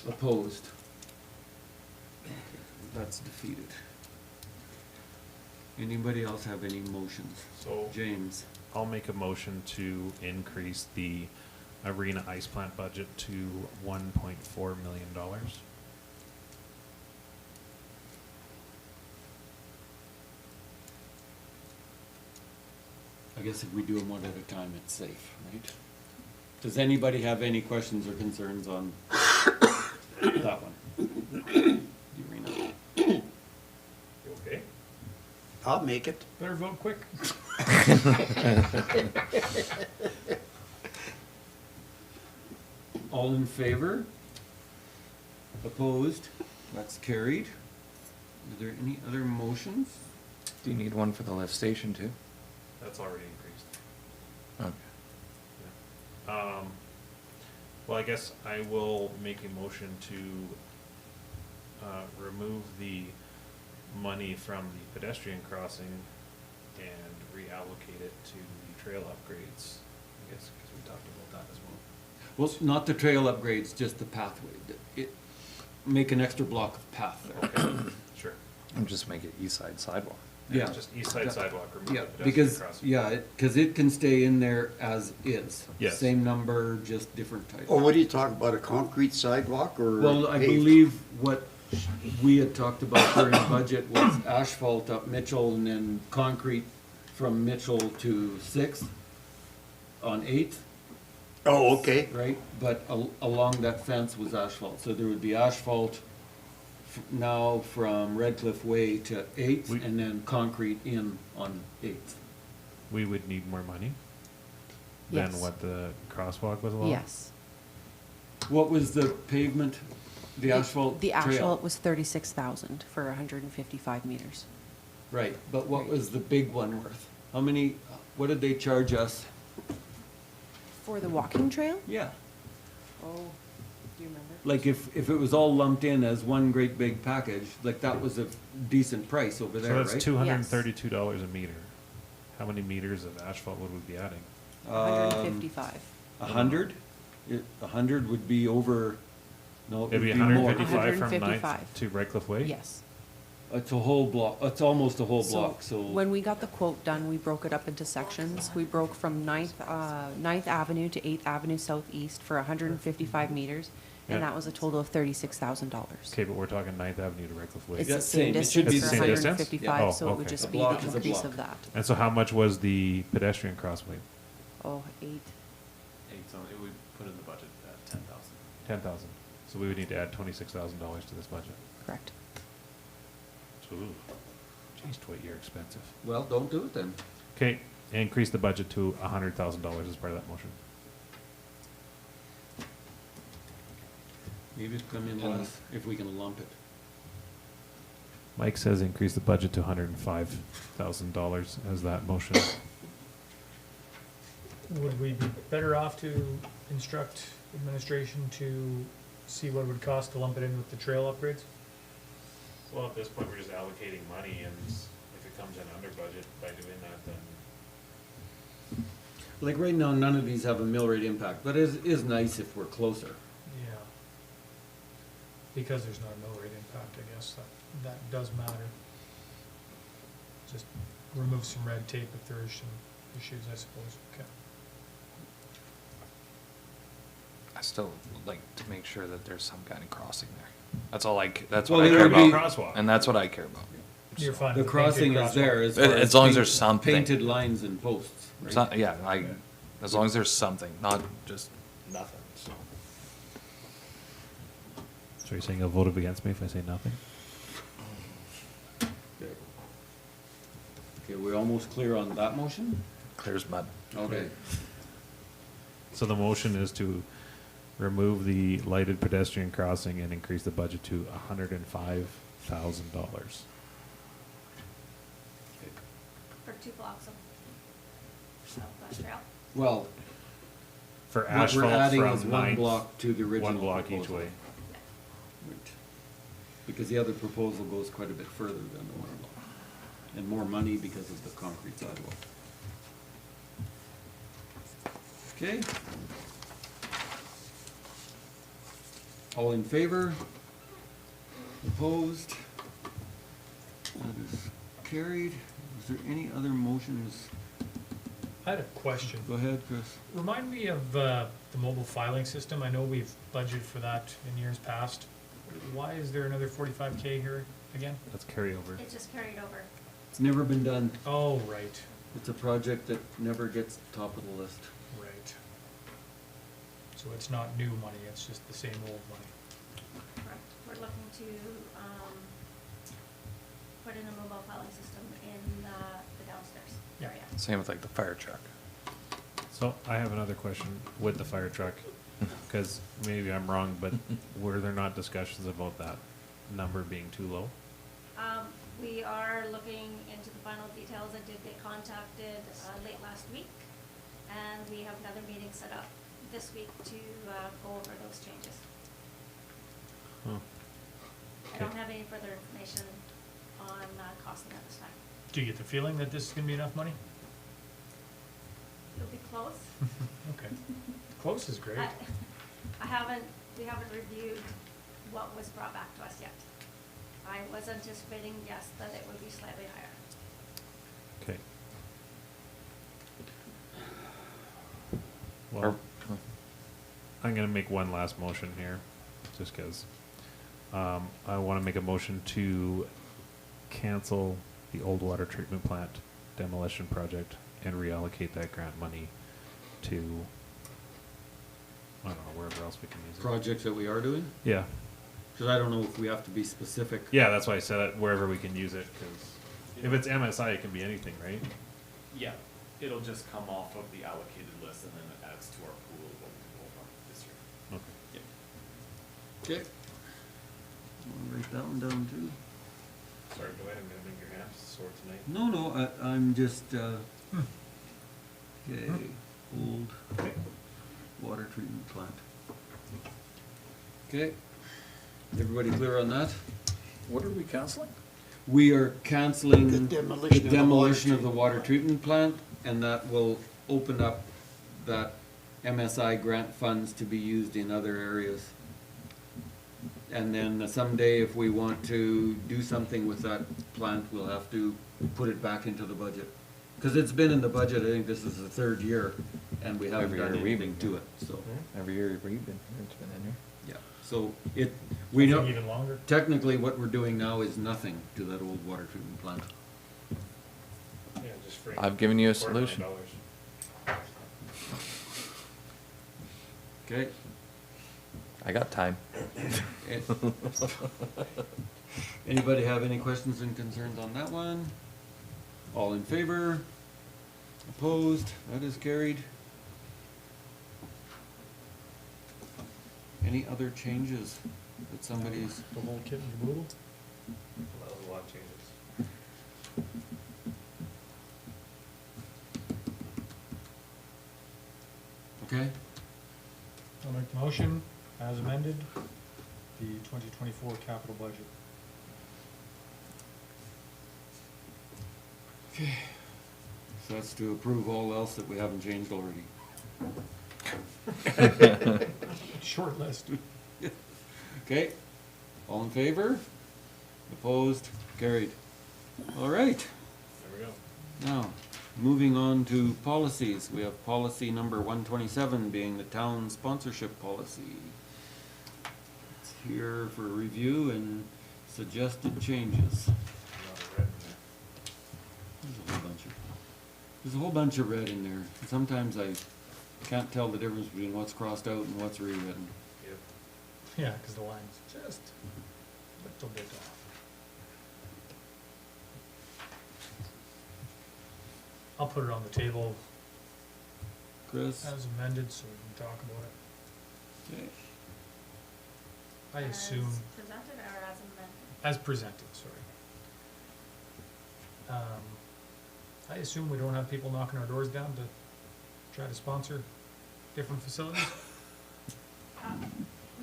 Opposed? Okay, that's defeated. Anybody else have any motions? So James? I'll make a motion to increase the arena ice plant budget to $1.4 million. I guess if we do them one at a time, it's safe, right? Does anybody have any questions or concerns on that one? The arena. You okay? I'll make it. Better vote quick. All in favor? Opposed? That's carried. Is there any other motions? Do you need one for the lift station too? That's already increased. Okay. Yeah. Well, I guess I will make a motion to, remove the money from the pedestrian crossing and reallocate it to the trail upgrades, I guess, because we talked about that as well. Well, not the trail upgrades, just the pathway. Make an extra block of path there. Okay, sure. And just make it east side sidewalk. Yeah. Just east side sidewalk, remove Yeah, the pedestrian because, crossing. yeah, because it can stay in there as is. Yes. Same number, just different type. Oh, what do you talk about, a concrete sidewalk or? Well, I paved? believe what we had talked about during budget was asphalt up Mitchell and then concrete from Mitchell to Sixth on Eighth, Oh, okay. right? But along that fence was asphalt, so there would be asphalt now from Redcliff Way to Eighth We- and then concrete in on Eighth. We would need more money than Yes. what the crosswalk was allowed? Yes. What was the pavement, the asphalt The trail? asphalt was 36,000 for 155 meters. Right, but what was the big one worth? How many, what did they charge us? For the walking trail? Yeah, Oh, do you remember? like if it was all lumped in as one great big package, like that was a decent price over there, So right? that's $232 a meter. How many meters of asphalt would we be adding? 155. 100? 100 would be over, no, it It'd would be be more. 155 from 9th 155. to Redcliff Way? Yes. It's a whole block, it's almost a whole block, so. When we got the quote done, we broke it up into sections. We broke from Ninth Avenue to 8th Avenue Southeast for 155 meters, Yeah. and that was a total of $36,000. Okay, but we're talking 9th Avenue to Redcliff Way. It's Yeah, the same. same It should distance be for the same distance? 155, Oh, so it would okay. just A be block the is a increase block. of that. And so how much was the pedestrian crossway? Oh, 8. It would put in the budget at 10,000. 10,000. So we would need to add $26,000 to this budget. Correct. So, ooh, geez, Twit, you're expensive. Well, don't do it then. Okay, increase the budget to $100,000 as part of that motion. Maybe it come in less if we can lump it. Mike says increase the budget to $105,000 as that motion. Would we be better off to instruct administration to see what it would cost to lump it in with the trail upgrades? Well, at this point, we're just allocating money, and if it comes in under budget by doing that, then Like right now, none of these have a mill rate impact, but it is nice if we're closer. Yeah. Because there's not a mill rate impact, I guess, that does matter. Just remove some red tape if there is some issues, I suppose, okay. I still would like to make sure that there's some kind of crossing there. That's all that's Well, what I there care would be- about. crosswalk. And that's what I care about. You're fine. The with painted crossing is crosswalk. there as As far as long as paint- there's something. Painted lines and posts, right? Yeah, as long as there's something, not just nothing, so. So you're saying you'll vote against me if I say nothing? Okay. Okay, we're almost clear on that motion? Clear as mud. Okay. So the motion is to remove the lighted pedestrian crossing and increase the budget to $105,000. For 2 blocks of trail. Well, For what we're asphalt adding is from one 9th, block to the original one block each proposal. way. Right. Because the other proposal goes quite a bit further than the one block. And more money because of the concrete sidewalk. Okay. All in favor? Opposed? That is carried. Is there any other motions? I had a question. Go ahead, Chris. Remind me of the mobile filing system. I know we've budgeted for that in years past. Why is there another 45K here again? That's carryover. It's just carried over. It's never been done. Oh, right, It's a project that never gets top of the list. right. So it's not new money, it's just the same old money. Correct. We're looking to put in a mobile filing system in the downstairs Yeah. area. Same with like the fire truck. So I have another question with the fire truck. Because maybe I'm wrong, but were there not discussions about that number being too low? We are looking into the final details. I did get contacted late last week, and we have another meeting set up this week to go over those changes. Huh. I don't have any further information on costing at this time. Do you get the feeling that this is gonna be enough money? It'll be close. Okay. Close is great. We haven't reviewed what was brought back to us yet. I was anticipating, yes, that it would be slightly higher. Okay. Well, I'm gonna make one last motion here, just cause, I wanna make a motion to cancel the old water treatment plant demolition project and reallocate that grant money to, I don't know, wherever else we can use it. Projects that we are doing? Yeah, Cause I don't know if we have to be specific. yeah, that's why I said it, wherever we can use it, cause if it's MSI, it can be anything, right? Yeah, it'll just come off of the allocated list and then it adds to our pool of what we can pull from this year. Okay. Okay. I'll write that one down too. Sorry, go ahead, I'm gonna make your hands sore tonight. No, I'm just, okay, old water treatment plant. Okay, everybody clear on that? What are we canceling? We are canceling The the demolition of the demolition water of the water treatment plant, and that will open up that MSI grant funds to be used in other areas. And then someday, if we want to do something with that plant, we'll have to put it back into the budget. Cause it's been in the budget, I think this is the third year, and we haven't Every done year we've anything been- to it, so, Every year we've been, it's been in here. yeah. So we Something know, even longer? technically what we're doing now is nothing to that old water treatment plant. Yeah, just free. I've given you a $4 million. solution. Okay? I got time. Eh, Anybody have any questions and concerns on that one? All in favor? Opposed? That is carried. Any other changes that somebody's, The whole kit and caboodle? That was a lot of changes. okay? I'll make the motion as amended, the 2024 capital budget. Okay. So that's to approve all else that we haven't changed already. Short list. Okay? All in favor? Opposed? Carried. All right. There we go. Now, moving on to policies, we have policy number 127 being the town sponsorship policy. It's here for review and suggested changes. A lot of red in there. There's a whole bunch of red in there. Sometimes I can't tell the difference between what's crossed out and what's rewritten. Yep. Yeah, because the line's just a little bit off. I'll put it on the table Chris? as amended so we can talk about it. Okay. I assume, As presented or as amended? as presented, sorry. I assume we don't have people knocking our doors down to try to sponsor different facilities?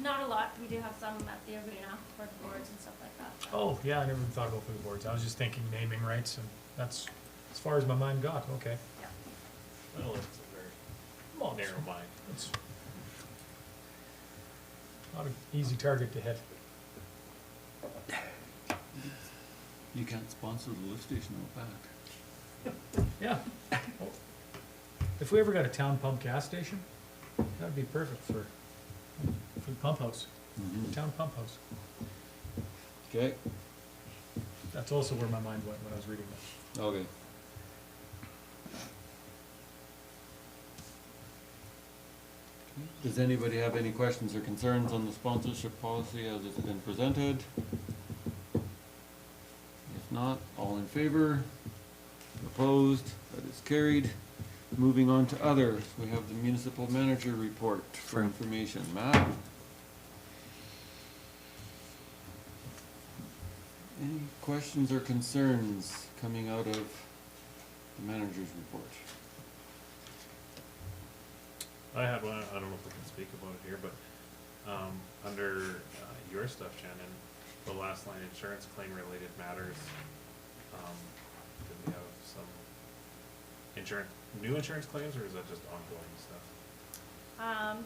Not a lot. We do have some at the arena for the boards and stuff like that. Oh, yeah, I never even thought about food boards. I was just thinking naming rights, and that's as far as my mind got, okay. Yeah. Well, it's a very Well, narrow mind. it's not an easy target to hit. You can't sponsor the lift station out back. Yeah. If we ever got a town pump gas station, that'd be perfect for the pump house, town pump house. Okay, That's also where my mind went when I was reading that. okay. Does anybody have any questions or concerns on the sponsorship policy as it's been presented? If not, all in favor? Opposed? That is carried. moving on to others, we have the municipal manager report for information. Matt? Any questions or concerns coming out of the manager's report? I had one, I don't know if we can speak about it here, but, under, your stuff, Shannon, the last line, insurance claim related matters, did we have some new insurance claims, or is that just ongoing stuff?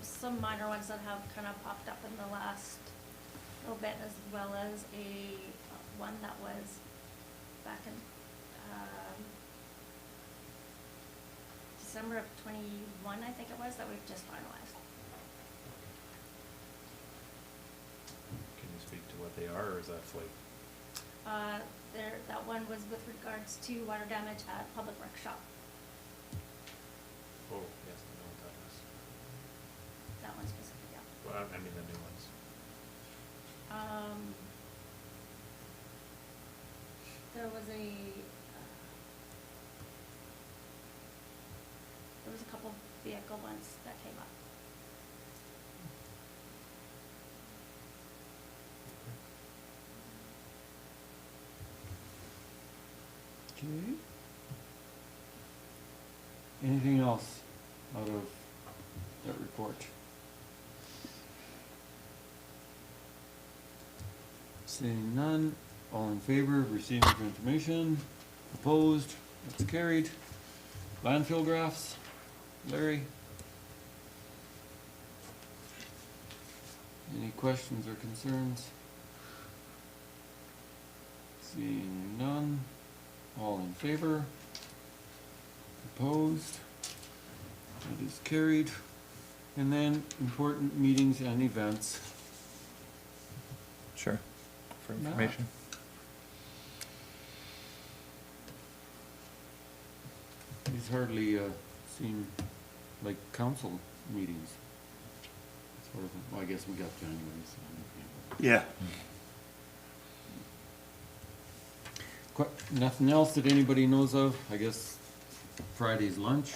Some minor ones that have kind of popped up in the last little bit, as well as a, one that was back in, December of 21, I think it was, that we've just finalized. Can you speak to what they are, or is that like, That one was with regards to water damage at Public Workshop. oh, yes, I know what that is. That one specific, yeah. Well, I mean the new ones. There was a couple vehicle ones that came up. Okay. Anything else out of that report? Seeing none, all in favor of receiving for information, opposed, that's carried. Landfill graphs, Larry? Any questions or concerns? Seeing none, all in favor, opposed, that is carried. And then important meetings and events. Sure. For Matt. information. These hardly seem like council meetings. Sort of, well, I guess we got January, so. Yeah. Nothing else that anybody knows of? I guess Friday's lunch.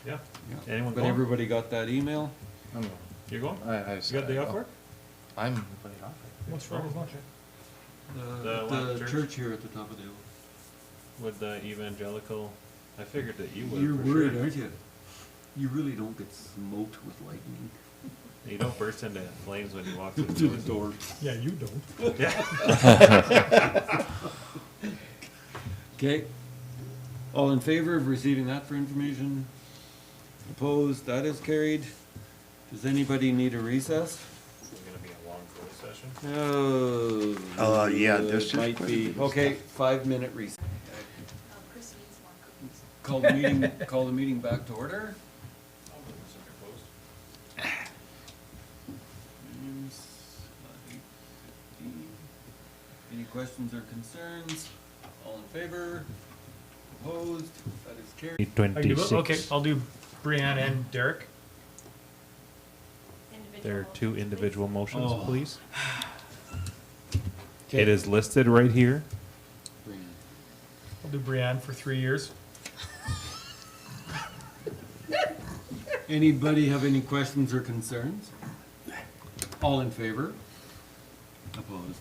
Yeah, Yeah. Anyone But going? everybody got that email? You're going? I You got a day off work? I'm putting it off. What's Friday's lunch? The The church? church here at the top of the hill. With the evangelical, I figured that you would You're for worried, sure. aren't you? You really don't get smoked with lightning. You don't burst into flames when you walk through Through the the door. door. Yeah, you don't. Yeah. Okay. All in favor of receiving that for information? Opposed? That is carried. Does anybody need a recess? It's gonna be a long closed session. Oh. Yeah, this is Might quite a be. bit of Okay, 5-minute recess. Chris needs more cookies. Call the meeting back to order. Any questions or concerns? All in favor? Opposed? That is carried. I can do it. Okay, I'll do Brianne and Derek. There are two individual motions, Oh. please. Okay. It is listed right here. Bring it. I'll do Brianne for 3 years. Anybody have any questions or concerns? All in favor? Opposed?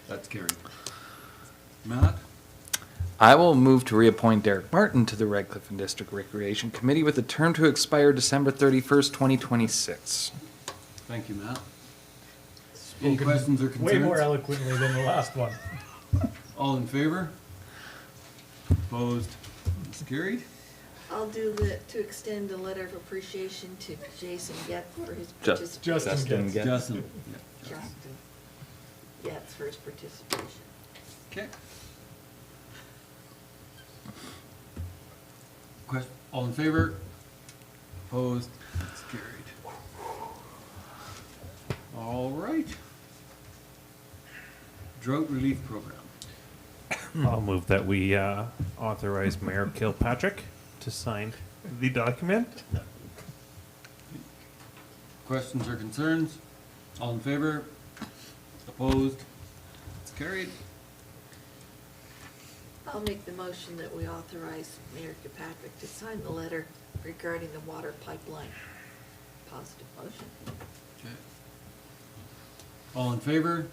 That's carried. Matt? I will move to reappoint Derek Martin to the Redcliff and District Recreation Committee with a term to expire December 31st, 2026. Thank you, Matt. Any Spoken questions or concerns? Way more eloquently than the last one. All in favor? Opposed? It's carried. I'll do to extend a letter of appreciation to Jason Getz for his Just- participation. Justin gets. Justin. Justin Getz for his participation. Okay. All in favor? Opposed? It's carried. All right. Drought relief program. I'll move that we authorize Mayor Kilpatrick to sign the document. Questions or concerns? All in favor? Opposed? It's carried. I'll make the motion that we authorize Mayor Kilpatrick to sign the letter regarding the water pipeline. Positive motion. Okay. All in favor?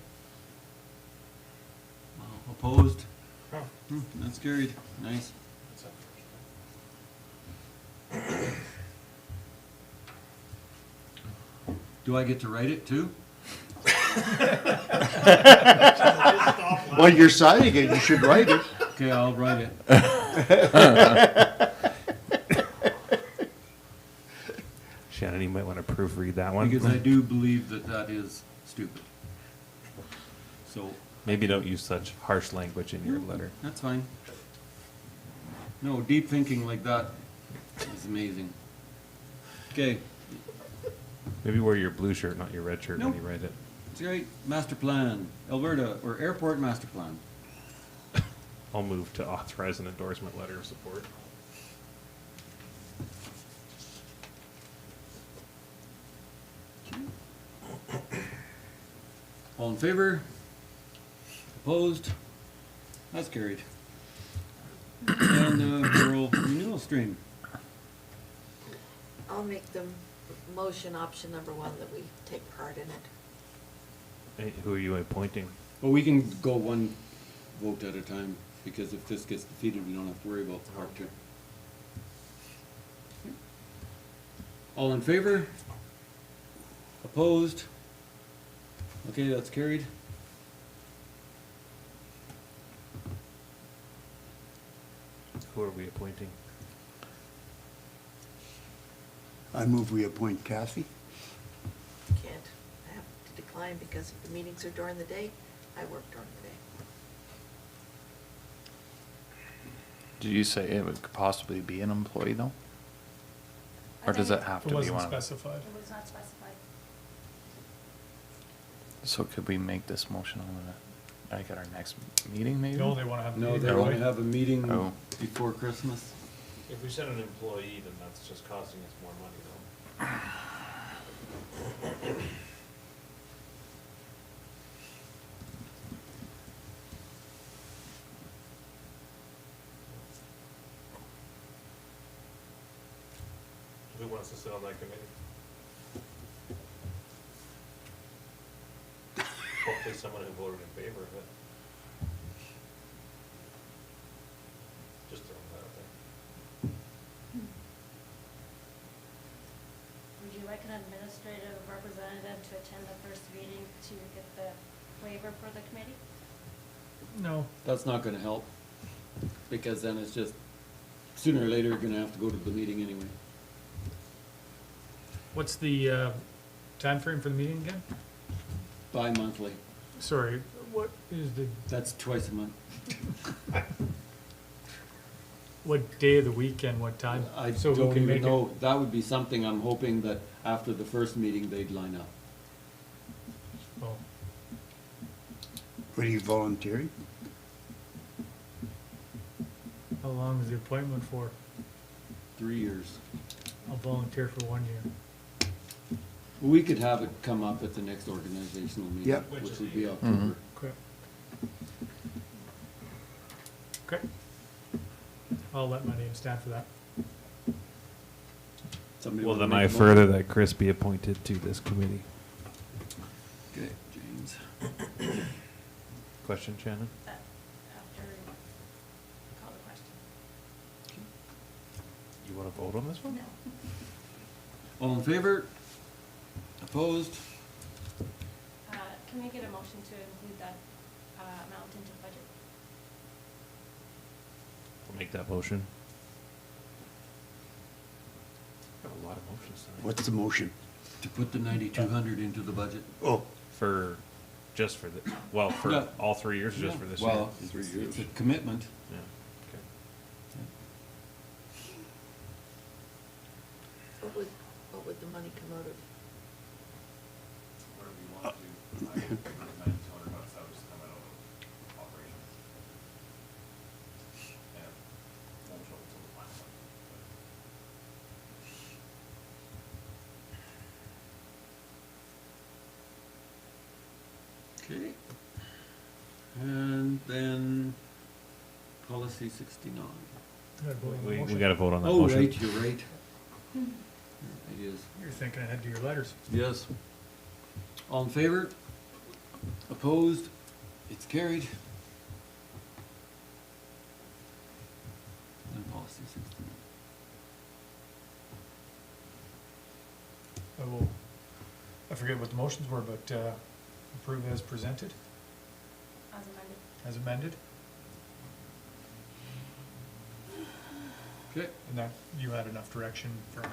Opposed? That's carried. Nice. Do I get to write it too? Well, you're signing it, you should write it. Okay, I'll write it. Shannon, you might want to proofread that one. Because I do believe that that is stupid. So, Maybe don't use such harsh language in your letter. that's fine. No, deep thinking like that is amazing. Okay, Maybe wear your blue shirt, not your red shirt when Nope. you write it. it's great. Master plan, Alberta, or airport master plan. I'll move to authorize an endorsement letter of support. All in favor? Opposed? That's carried. And rural renewal stream. I'll make the motion option number 1 that we take part in it. Hey, who are you appointing? Well, we can go one vote at a time, because if this gets defeated, we don't have to worry about part 2. All in favor? Opposed? Okay, that's carried. Who are we appointing? I move we appoint Kathy. Can't, I have to decline because if the meetings are during the day, I work during the day. Did you say it would possibly be an employee though? Or does it have It to be wasn't one of them? specified. It was not specified. So could we make this motion on the, like at our next meeting maybe? No, they wanna have. a No, meeting they want early. to have a meeting Oh. before Christmas. If we send an employee, then that's just costing us more money, though. Who wants to sit on that committee? Hopefully someone who voted in favor of it. Just throwing that out there. Would you like an administrative representative to attend the first meeting to get the waiver for the committee? No, That's not gonna help, because then it's just, sooner or later, you're gonna have to go to the meeting anyway. what's the, timeframe for the meeting again? Bi-monthly, Sorry, what is the, that's twice a month. what day of the week and what time? I So we don't can even make it- know, that would be something I'm hoping that after the first meeting, they'd line up. Oh, What are you volunteering? how long is the appointment for? 3 years. I'll volunteer for 1 year. We could have it come up at the next organizational meeting, Yep. which would be October. Okay. Okay. I'll let my name stand for that. Somebody Well, wanna then make I a further motion? that Chris be appointed to this committee. Okay, James. Question, Shannon? After you call the question. You want to vote on this one? No. All in favor? Opposed? Can we get a motion to include that amount into the budget? I'll make that motion. Got a lot of motions tonight. What's the motion? To put the 9,200 into the budget? Oh, For, just for the, well, for Yeah. all 3 years or just Yeah. for this year? Well, 3 it's years. a commitment. Yeah, okay. What would the money come out of? Whatever you want to, I think $9,200, that would just come out of operations. And won't show until the final one. Okay. And then Policy 69. You gotta vote on the We motion. gotta vote on that Oh, motion. right, you're right. It is. You're thinking ahead to your letters. Yes. All in favor? Opposed? It's carried. And policy 69. I forget what the motions were, but approve as presented, As amended. as amended, Okay. and that you had enough direction from,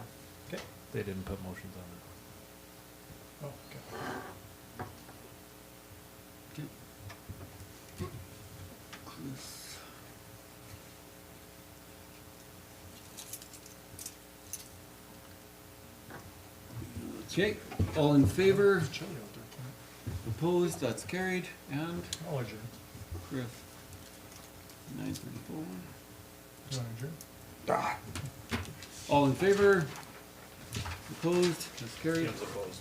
okay? They didn't put motions on it. Oh, okay. Okay. Chris. Okay, all in favor? It's chilly out there tonight. Opposed? That's carried. And I'll adjourn. Chris. 9:34. You wanna adjourn? Ah. All in favor? Opposed? That's carried. Kim's opposed.